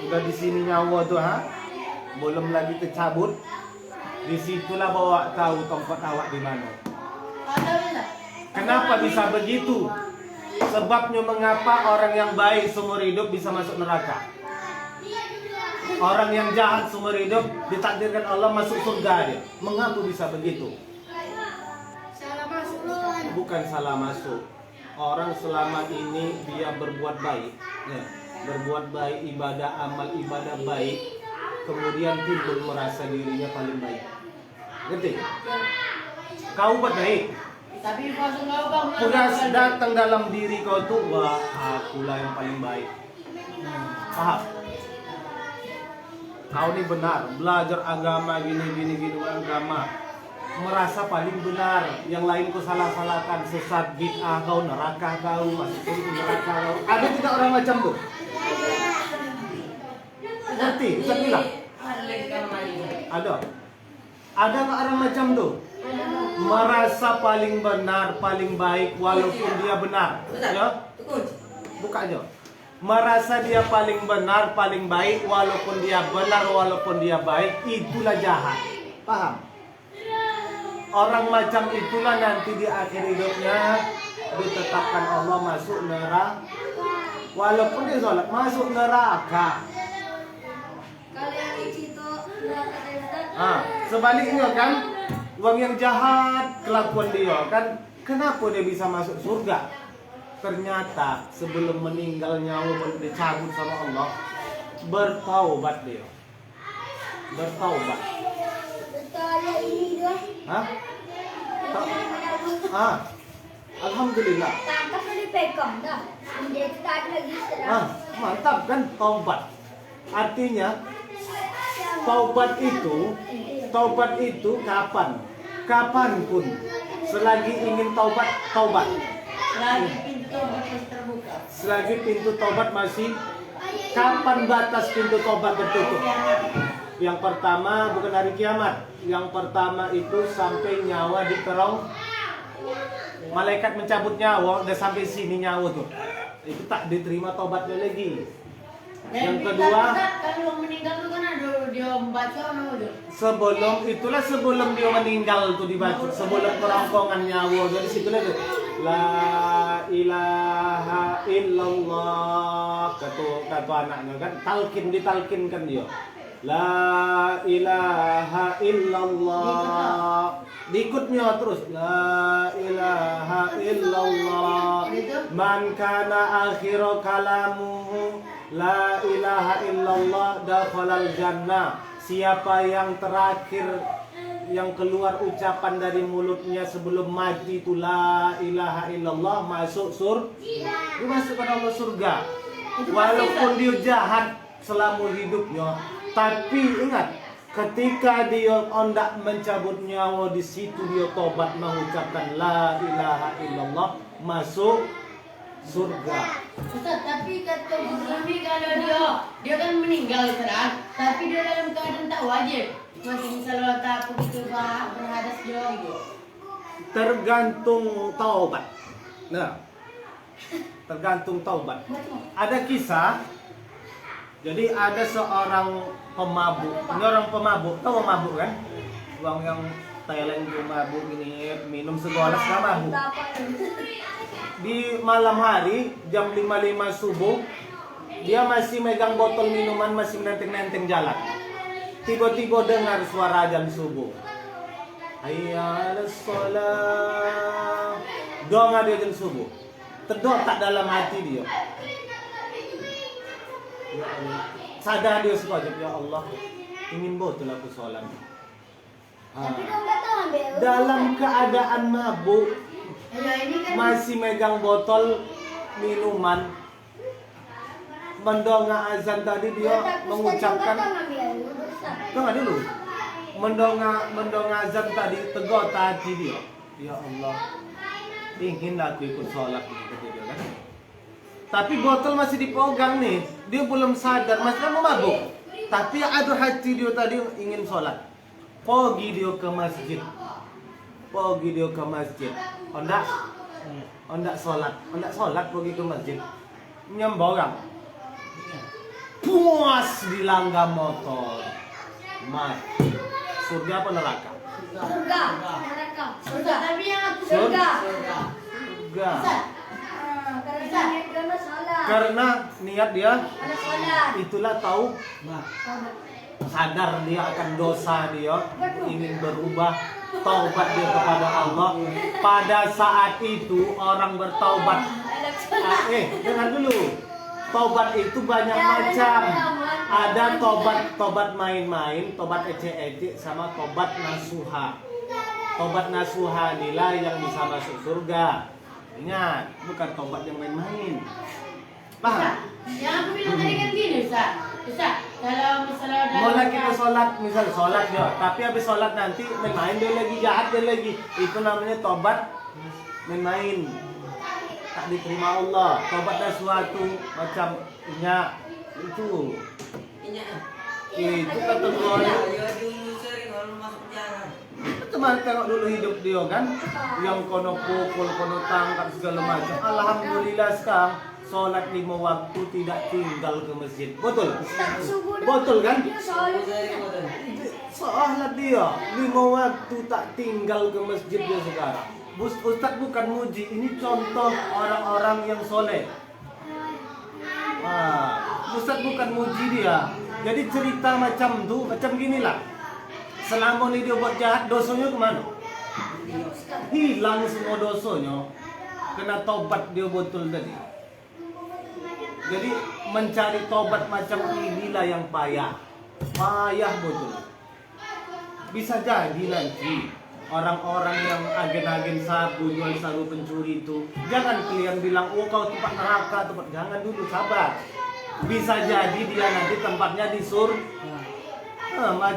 Udah di sini nyawa tuh, belum lagi tercabut. Disitulah bawa tahu tempat awak di mana. Kenapa bisa begitu? Sebabnya mengapa orang yang baik seumur hidup bisa masuk neraka? Orang yang jahat seumur hidup ditakdirkan Allah masuk surga dia. Mengapa bisa begitu? Salah masuk. Bukan salah masuk. Orang selama ini dia berbuat baik, ya, berbuat baik, ibadah, amal ibadah baik, kemudian timbul merasa dirinya paling baik. Ngerti? Kau buat baik, Tapi pas enggak bang. udah datang dalam diri kau tuh, wah akulah yang paling baik. Paham? Kau ini benar, belajar agama gini agama, merasa paling benar, yang lain kau salah-salahkan, sesat, bid'ah, kau neraka, kau masuk surga neraka, kau. Ada tidak orang macam tuh? Ngerti? Bisa bilang? Ada. Ada nggak orang macam tuh? Merasa paling benar, paling baik, walaupun dia benar. Ya? Buka aja. Merasa dia paling benar, paling baik, walaupun dia benar, walaupun dia baik, itulah jahat. Paham? Orang macam itulah nanti di akhir hidupnya ditetapkan Allah masuk neraka. Walaupun dia sholat, masuk neraka. Kalau yang itu neraka Ustaz. Sebaliknya kan, orang yang jahat kelakuan dia kan, kenapa dia bisa masuk surga? Ternyata sebelum meninggal nyawa dicabut sama Allah, bertaubat dia. Bertaubat. Betul ya ini dua. Alhamdulillah. Tangkap dari pegang dah. Dia tak lagi sedang. Mantap kan taubat. Artinya taubat itu kapan? Kapanpun. Selagi ingin taubat, taubat. Lagi pintu masih terbuka. Selagi pintu taubat masih, kapan batas pintu taubat tertutup? Yang pertama bukan hari kiamat. Yang pertama itu sampai nyawa di kerong. Malaikat mencabut nyawa, udah sampai sini nyawa tuh. Itu tak diterima taubatnya lagi. Yang kedua, kalau meninggal tuh kan ada dia membaca nama. sebelum dia meninggal tuh dibaca, sebelum kerongkongan nyawa, dari situlah tuh la ilaha illallah, kata anaknya kan, ditalkinkan dia. La ilaha illallah. Diikutnya terus la ilaha illallah. Man kana akhiru kalamuhu la ilaha illallah dakhalal jannah. Siapa yang terakhir yang keluar ucapan dari mulutnya sebelum mati itu la ilaha illallah, masuk surga. Dimasukkan Allah surga. Walaupun dia jahat selama hidupnya, tapi ingat, ketika dia hendak mencabut nyawa, di situ dia tobat mengucapkan la ilaha illallah, masuk surga. Ustaz, tapi kata Guru kalau dia kan meninggal sekarang, tapi dia dalam keadaan tak wajib. Masih misalnya tak begitu berhadas dia gitu. Tergantung taubat. Nah, tergantung taubat. Ada kisah. Jadi ada seorang pemabuk. Ini orang pemabuk. Tahu pemabuk kan? Orang yang Thailand itu mabuk gini, minum segelas nggak mabuk. Di malam hari jam 5.05 subuh, dia masih megang botol minuman, masih nenteng-nenteng jalan. Tiba-tiba dengar suara azan subuh. Hayya 'alas shalah. Dong ada azan subuh. Terdok tak dalam hati dia. Ya Allah. Sadar dia sekejap, ya Allah, ingin betul aku sholat. Tapi kau nggak tahu ambil. Dalam keadaan mabuk, Ya ini kan masih megang botol minuman, mendongak azan tadi dia mengucapkan, tengah dulu, mendongak azan tadi, tegar hati dia. Ya Allah, ingin aku ikut sholat gitu dia kan. Tapi botol masih dipegang nih, dia belum sadar, masih mau mabuk. Tapi ada hati dia tadi ingin sholat. Pergi dia ke masjid. Ondak sholat pergi ke masjid. Nyemborang. Puas di langgam motor. Mati. Surga apa neraka? Surga. Neraka. Surga. Tapi yang aku Surga. Surga. Karena salah. Karena niat dia Ada salat. itulah tahu sadar dia akan dosa dia, ingin berubah, taubat dia kepada Allah. Pada saat itu orang bertaubat. Dengar dulu. Taubat itu banyak macam. Ada tobat main-main, tobat ecek-ecek, sama tobat nasuha. Tobat nasuha inilah yang bisa masuk surga. Ingat, bukan tobat yang main-main. Paham? Yang aku bilang tadi kan gini, Ustaz. Ustaz, kalau misalnya Mulai kita sholat, misal sholat dia, tapi habis sholat nanti main-main dia lagi, jahat dia lagi. Itu namanya tobat main-main. Tak diterima Allah. Tobat dah suatu macamnya itu. Itu kata Tuhan. Ya dulu sering kalau masuk penjara. Teman tengok dulu hidup dia kan, yang kono pukul, kono tangkap segala macam. Alhamdulillah sekarang sholat 5 waktu tidak tinggal ke masjid. Betul? Betul kan? Sholat dia 5 waktu tak tinggal ke masjid dia sekarang. Ustaz bukan muji, ini contoh orang-orang yang soleh. Ustaz bukan muji dia. Jadi cerita macam tu, macam ginilah. Selama ni dia buat jahat, dosanya kemana? Hilang semua dosanya. Kena tobat dia betul tadi. Jadi mencari tobat macam inilah yang payah. Payah betul. Bisa jadi nanti orang-orang yang agen-agen sabu, jual sabu pencuri itu, jangan kalian bilang, oh kau tempat neraka, jangan dulu, sabar. Bisa jadi dia nanti tempatnya di surga.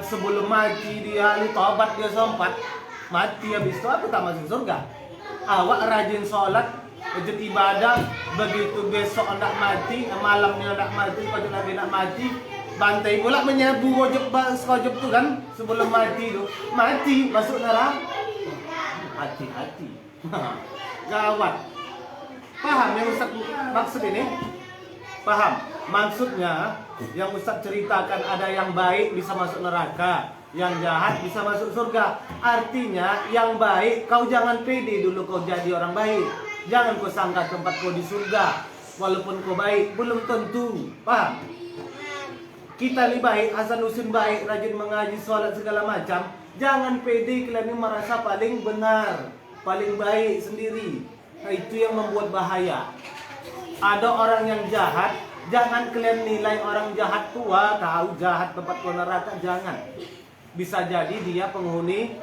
Sebelum mati dia tobat dia sempat mati, habis itu apa tak masuk surga. Awak rajin sholat, rajin ibadah, begitu besok hendak mati, malamnya hendak mati, pagi lagi nak mati, bantai pula menyabu wajib tu kan, sebelum mati tu mati masuk neraka. Hati-hati. Gawat. Paham yang Ustaz maksud ini? Paham? Maksudnya yang Ustaz ceritakan ada yang baik bisa masuk neraka, yang jahat bisa masuk surga. Artinya yang baik kau jangan pede dulu kau jadi orang baik. Jangan kau sangka tempat kau di surga walaupun kau baik, belum tentu. Paham? Kita ni baik, Hasan Husin baik, rajin mengaji, sholat segala macam. Jangan pede kalian ini merasa paling benar, paling baik sendiri. Nah, itu yang membuat bahaya. Ada orang yang jahat, jangan kalian nilai orang jahat tua, tahu jahat tempat kau neraka, jangan. Bisa jadi dia penghuni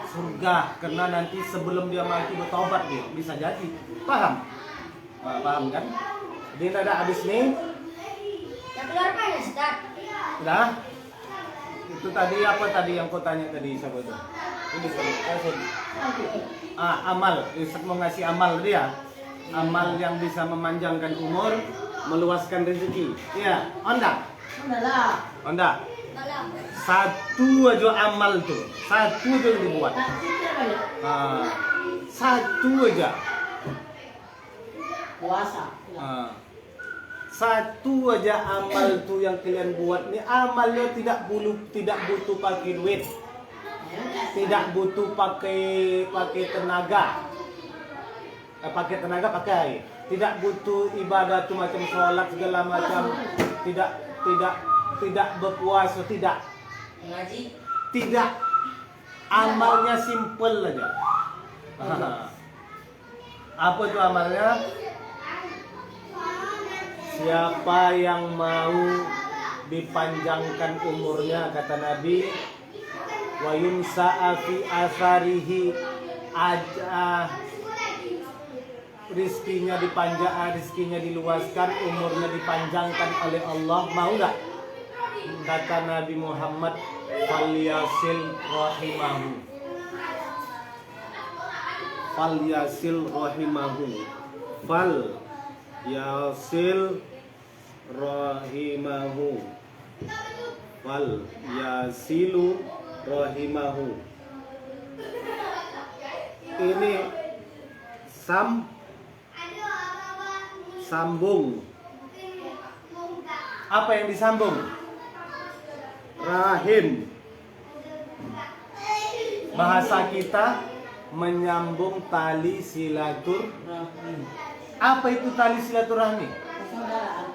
surga, karena nanti sebelum dia mati bertobat dia, bisa jadi. Paham? Paham kan? Dia tak ada habis nih. Yang keluar apa ya, Ustaz? Udah? Itu tadi apa tadi yang kau tanya tadi, siapa itu? Ini amal. Ustaz mau ngasih amal dia. Amal yang bisa memanjangkan umur, meluaskan rezeki. Iya, onda. Onda. Satu aja amal tuh. Satu aja yang dibuat. Satu aja. Puasa. Satu aja amal tuh yang kalian buat nih, amalnya tidak butuh pakai duit, tidak butuh pakai tenaga, pakai, tidak butuh ibadah tuh macam sholat segala macam, tidak berpuasa, tidak, amalnya simple aja. Apa tuh amalnya? Siapa yang mau dipanjangkan umurnya, kata Nabi, wa yunsa'a fi asarihi, rizkinya diluaskan, umurnya dipanjangkan oleh Allah, mau enggak? Kata Nabi Muhammad, falyasil rahimahu. fal yasil rahimahu. Fal yasil rahimahu. Fal yasilu rahimahu. Ini sambung. Apa yang disambung? Rahim. Bahasa kita menyambung tali silaturahmi. Apa itu tali silaturahmi? Persaudaraan.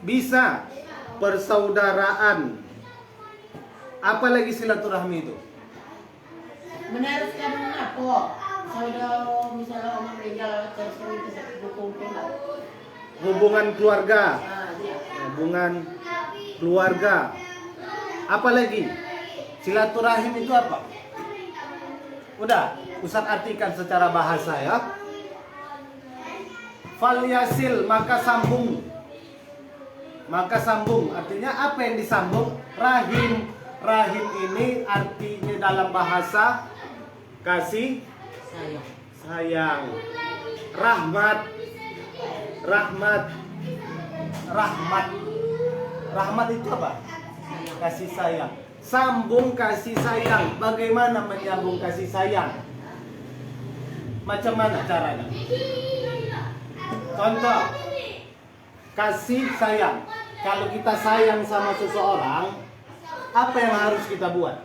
Bisa persaudaraan. Apalagi silaturahmi itu? Meneruskan apa? Saudara misalnya orang meninggal terus kita berkumpul. Hubungan keluarga. Iya. Hubungan keluarga. Apalagi silaturahim itu apa? Udah, Ustaz artikan secara bahasa ya. Fal yasil, maka sambung. Maka sambung, artinya apa yang disambung? Rahim. Rahim ini artinya dalam bahasa kasih sayang. Rahmat. Rahmat itu apa? Kasih sayang. Sambung kasih sayang. Bagaimana menyambung kasih sayang? Macam mana caranya? Contoh, kasih sayang. Kalau kita sayang sama seseorang, apa yang harus kita buat?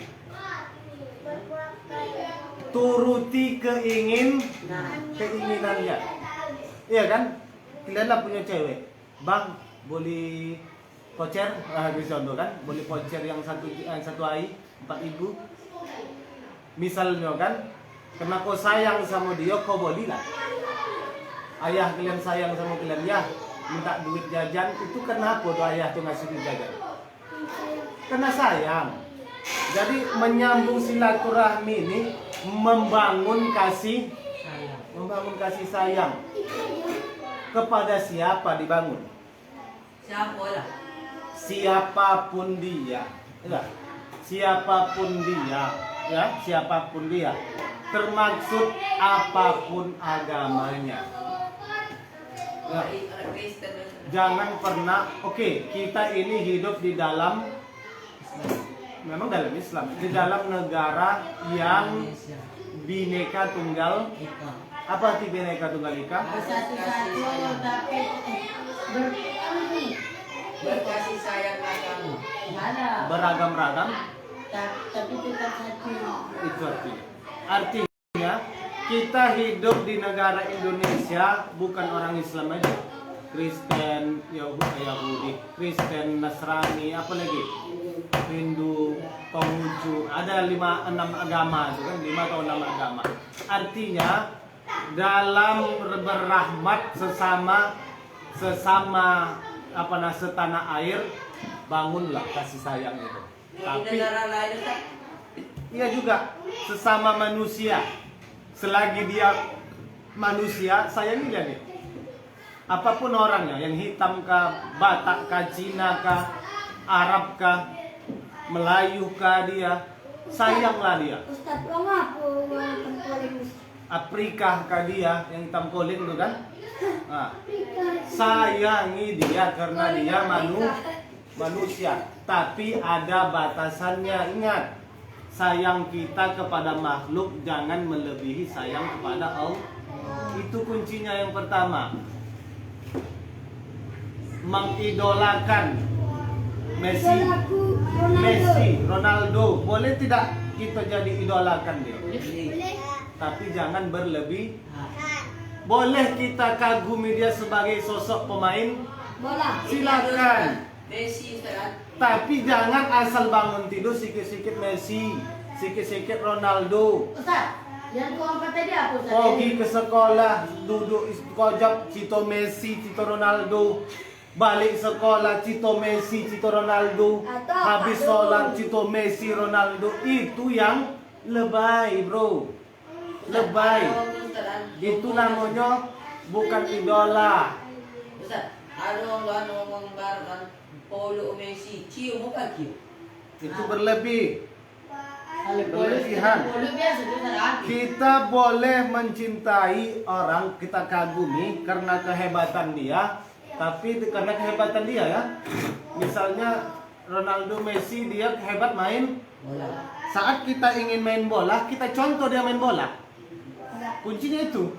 Turuti keinginannya. Iya kan? Kalian punya cewek, bang, boleh voucher, contoh kan, boleh voucher yang satu hari 4.000. Misalnya kan, karena kau sayang sama dia, kau boleh lah. Ayah kalian sayang sama kalian, ya minta duit jajan, itu kenapa tuh ayah tuh ngasih duit jajan? Karena sayang. Jadi menyambung silaturahmi ini membangun kasih sayang. Kepada siapa dibangun? Siapa lah? Siapapun dia. Ya. Siapapun dia, ya, siapapun dia. Termaksud apapun agamanya. Ya. Jangan pernah, oke, kita ini hidup di dalam, memang dalam Islam, di dalam negara yang bineka tunggal. Apa arti bineka tunggal ika? Bersatu-satu tapi Berkasih sayanglah kamu. ada. Beragam-ragam. Tapi tetap satu. Itu artinya. Artinya kita hidup di negara Indonesia bukan orang Islam aja. Kristen, Yahudi, Kristen, Nasrani, apa lagi? Hindu, Konghucu, ada 5-6 agama itu kan, 5 atau 6 agama. Artinya dalam berrahmat sesama setanah air, bangunlah kasih sayang itu. Tapi Negara lain Ustaz. iya juga sesama manusia, selagi dia manusia, sayangi dia nih. Apapun orangnya, yang hitam kah, Batak kah, Cina kah, Arab kah, Melayu kah, dia sayanglah dia. Ustaz, lo ngapu pentoling Afrika kah dia, yang hitam koling itu kan? Nah, sayangi dia karena dia manusia. Tapi ada batasannya, ingat. Sayang kita kepada makhluk jangan melebihi sayang kepada Allah. Itu kuncinya yang pertama. Mengidolakan Messi, Ronaldo. Boleh tidak kita jadi idolakan dia? Tapi jangan berlebih. Boleh kita kagumi dia sebagai sosok pemain bola. silakan. Messi Ustaz. Tapi jangan asal bangun tidur sikit-sikit Messi, sikit-sikit Ronaldo. Ustaz, yang keempat tadi apa Ustaz? Pergi ke sekolah, duduk kojok Cito Messi, Cito Ronaldo. Balik sekolah Cito Messi, Cito Ronaldo. Habis sholat Cito Messi, Ronaldo. Itu yang lebay, bro. Lebay. Itu namanya bukan idola. Ustaz, ada orang ngomong barang Paulo Messi, cium bukan cium. Itu berlebih. Berlebihan. Polo biasa itu terakhir. Kita boleh mencintai orang, kita kagumi karena kehebatan dia, tapi karena kehebatan dia ya. Misalnya Ronaldo, Messi, dia hebat main. Bola. Saat kita ingin main bola, kita contoh dia main bola. Kuncinya itu.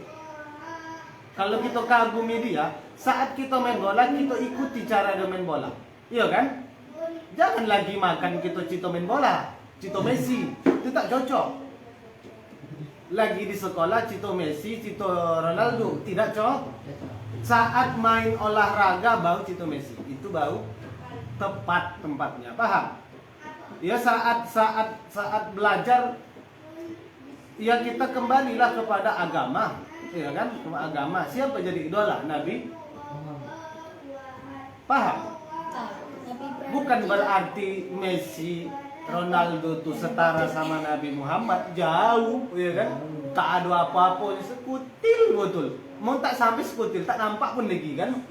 Kalau kita kagumi dia, saat kita main bola, kita ikuti cara dia main bola. Iya kan? Jangan lagi makan kita cito main bola, cito Messi. Itu tak cocok. Lagi di sekolah cito Messi, cito Ronaldo, tidak cocok. Saat main olahraga baru cito Messi. Itu baru tepat tempatnya. Paham? Ya saat belajar ya kita kembalilah kepada agama. Ya kan? Kepada agama. Siapa jadi idola? Nabi. Paham? Bukan berarti Messi, Ronaldo tuh setara sama Nabi Muhammad, jauh, ya kan? Tak ada apa-apa, sekutil betul. Mau tak sampai sekutil, tak nampak pun lagi kan?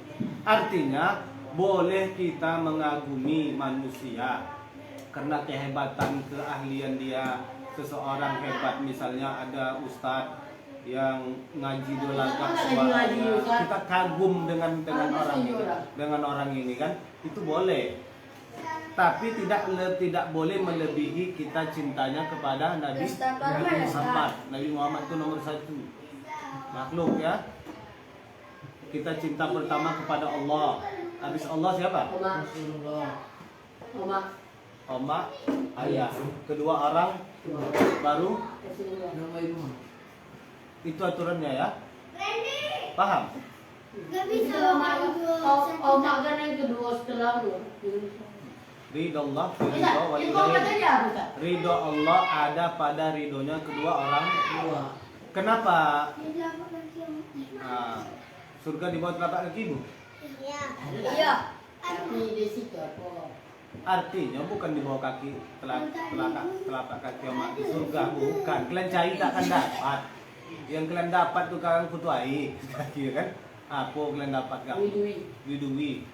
Artinya boleh kita mengagumi manusia karena kehebatan, keahlian dia. Seseorang hebat, misalnya ada ustadz yang ngaji dolagak suaranya, kita kagum dengan orang ini, dengan orang ini kan? Itu boleh. Tapi tidak boleh melebihi kita cintanya kepada Nabi Muhammad. Nabi Muhammad itu nomor 1 makhluk ya. Kita cinta pertama kepada Allah. Habis Allah siapa? Oma, ayah. Kedua orang, baru itu aturannya ya. Paham? Gak bisa Omak kan yang kedua setelah lu. Ridho Allah, Ustaz. ridho Allah ada pada ridhonya kedua orang tua. Kenapa surga di bawah telapak kaki ibu? Iya. Tapi di situ apa? Artinya bukan di bawah kaki telapak kaki omak di surga, bukan. Kalian cari tak akan dapat. Yang kalian dapat tuh kalian kutuai kaki kan? Apa kalian dapat gak? Widui.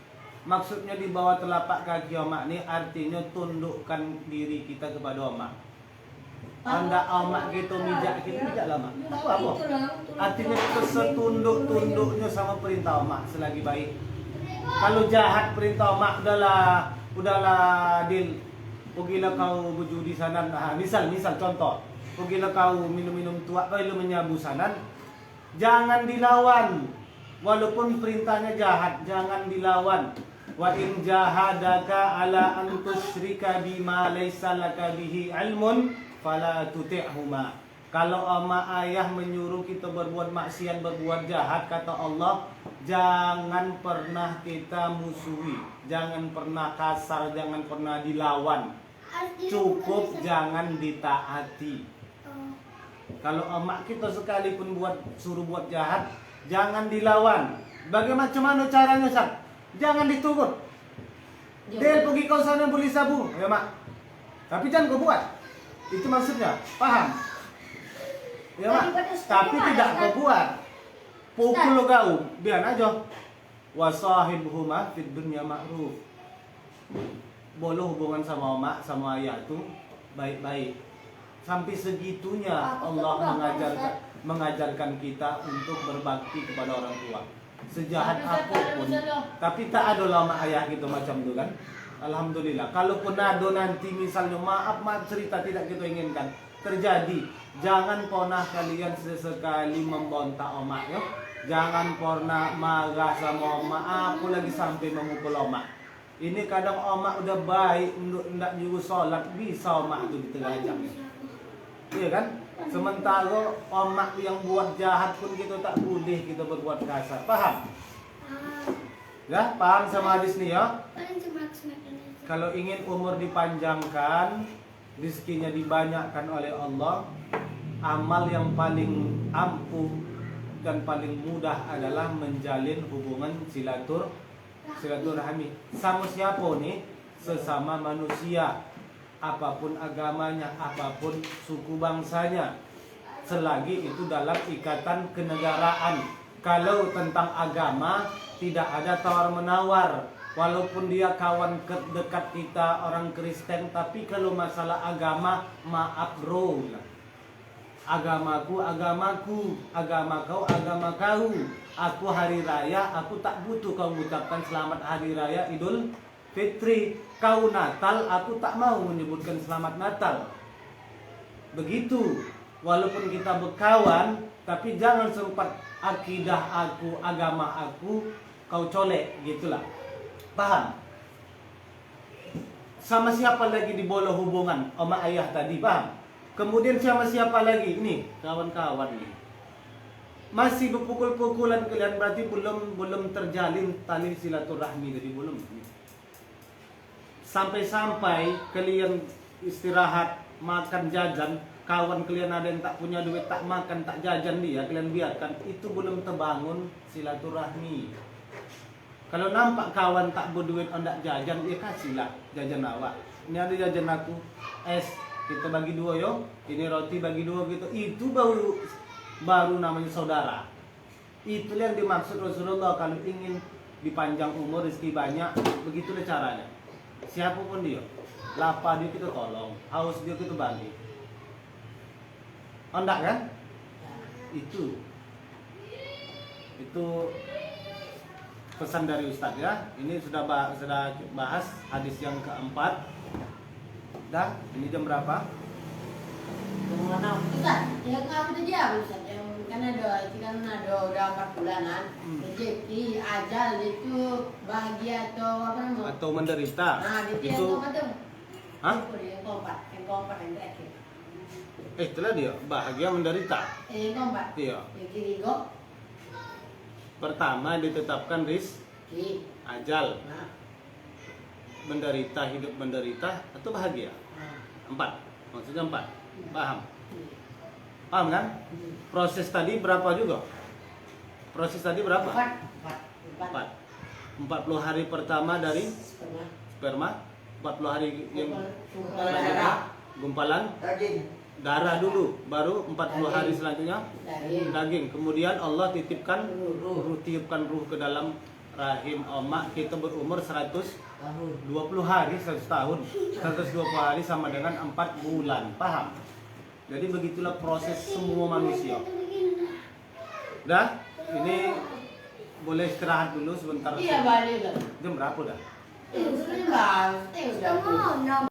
Maksudnya di bawah telapak kaki omak ini artinya tundukkan diri kita kepada omak. Anda omak gitu mijak lama. Tahu apa? Artinya kita setunduk-tunduknya sama perintah omak selagi baik. Kalau jahat perintah omak udahlah Dil. Pergilah kau berjudi sana. Nah, misal contoh. Pergilah kau minum-minum tua, kau menyabu sana. Jangan dilawan. Walaupun perintahnya jahat, jangan dilawan. Wa in jahadaka ala an tusyrika bima laysa laka bihi ilmun fala tuti'huma. Kalau ama ayah menyuruh kita berbuat maksiat, berbuat jahat, kata Allah, jangan pernah kita musuhi, jangan pernah kasar, jangan pernah dilawan. Cukup jangan ditaati. Kalau emak kita sekalipun suruh buat jahat, jangan dilawan. Bagaimana caranya, Ustaz? Jangan ditugur. Del pergi kau sana beli sabun, ya mak. Tapi jangan kau buat. Itu maksudnya, paham? Ya mak. Tapi tidak kau buat. Pukul kau, biar aja. Wasahibhuma fid dunya ma'ruf. Boleh hubungan sama mak, sama ayah itu baik-baik. Sampai segitunya Allah mengajarkan kita untuk berbakti kepada orang tua. Sejahat apapun, tapi tak ada lama ayah gitu macam itu kan. Alhamdulillah. Kalaupun ada nanti misalnya maaf cerita tidak kita inginkan terjadi, jangan pernah kalian sesekali membentak omak ya. Jangan pernah marah sama omak, aku lagi sampai memukul omak. Ini kadang omak udah baik untuk hendak nyuruh sholat, bisa omak itu diterajang. Iya kan? Sementara omak yang buat jahat pun kita tak boleh kita berbuat kasar. Paham? Ya, paham sama hadis nih ya? Kalau ingin umur dipanjangkan, rezekinya dibanyakkan oleh Allah, amal yang paling ampuh dan paling mudah adalah menjalin hubungan silaturahmi. Sama siapa nih? Sesama manusia. Apapun agamanya, apapun suku bangsanya, selagi itu dalam ikatan kenegaraan. Kalau tentang agama tidak ada tawar menawar, Walaupun dia kawan dekat kita orang Kristen, tapi kalau masalah agama, maaf bro. Agamaku, agamaku, agama kau, agama kau. Aku hari raya, aku tak butuh kau mengucapkan selamat hari raya Idul Fitri. Kau Natal, aku tak mau menyebutkan selamat Natal. Begitu. Walaupun kita berkawan, tapi jangan sempat akidah aku, agama aku, kau colek, gitulah. Paham? Sama siapa lagi di bola hubungan? Oma ayah tadi, paham? Kemudian sama siapa lagi? Nih, kawan-kawan nih. Masih berpukul-pukulan kalian, berarti belum terjalin tali silaturahmi, jadi belum. Sampai-sampai kalian istirahat, makan jajan, kawan kalian ada yang tak punya duit, tak makan, tak jajan dia, kalian biarkan, itu belum terbangun silaturahmi. Kalau nampak kawan tak berduit, hendak jajan, ya kasihlah jajan awak. Ini ada jajan aku, es, kita bagi dua yo, ini roti bagi dua gitu. Itu baru namanya saudara. Itulah yang dimaksud Rasulullah kalau ingin dipanjang umur, rezeki banyak, begitulah caranya. Siapapun dia, lapar dia kita tolong, haus dia kita bagi. Hendak kan? Itu pesan dari Ustadz ya. Ini sudah bahas hadis yang keempat. Dah, ini jam berapa? Ustaz, yang kamu tadi apa Ustaz? Yang kan ada udah 4 bulanan. Rezeki, ajal itu bahagia atau apa namanya? Atau menderita. Nah, itu yang Itu keempat tuh. Hah? Yang keempat yang terakhir. Itulah dia, bahagia menderita. Yang keempat. Iya. Yang ketiga. Pertama ditetapkan rizki, ajal, Nah. menderita, hidup menderita atau bahagia. 4. Maksudnya 4. Paham? Paham kan? Proses tadi berapa juga? Proses tadi berapa? 4. 40 hari pertama dari sperma, 40 hari yang selanjutnya gumpalan darah dulu, baru 40 hari selanjutnya daging. Kemudian Allah titipkan tiupkan ruh ke dalam rahim emak. Kita berumur 120 hari, 100 tahun. 120 hari sama dengan 4 bulan. Paham? Jadi begitulah proses semua manusia. Dah, ini boleh istirahat dulu sebentar. Iya balik. Jam berapa dah? Udah.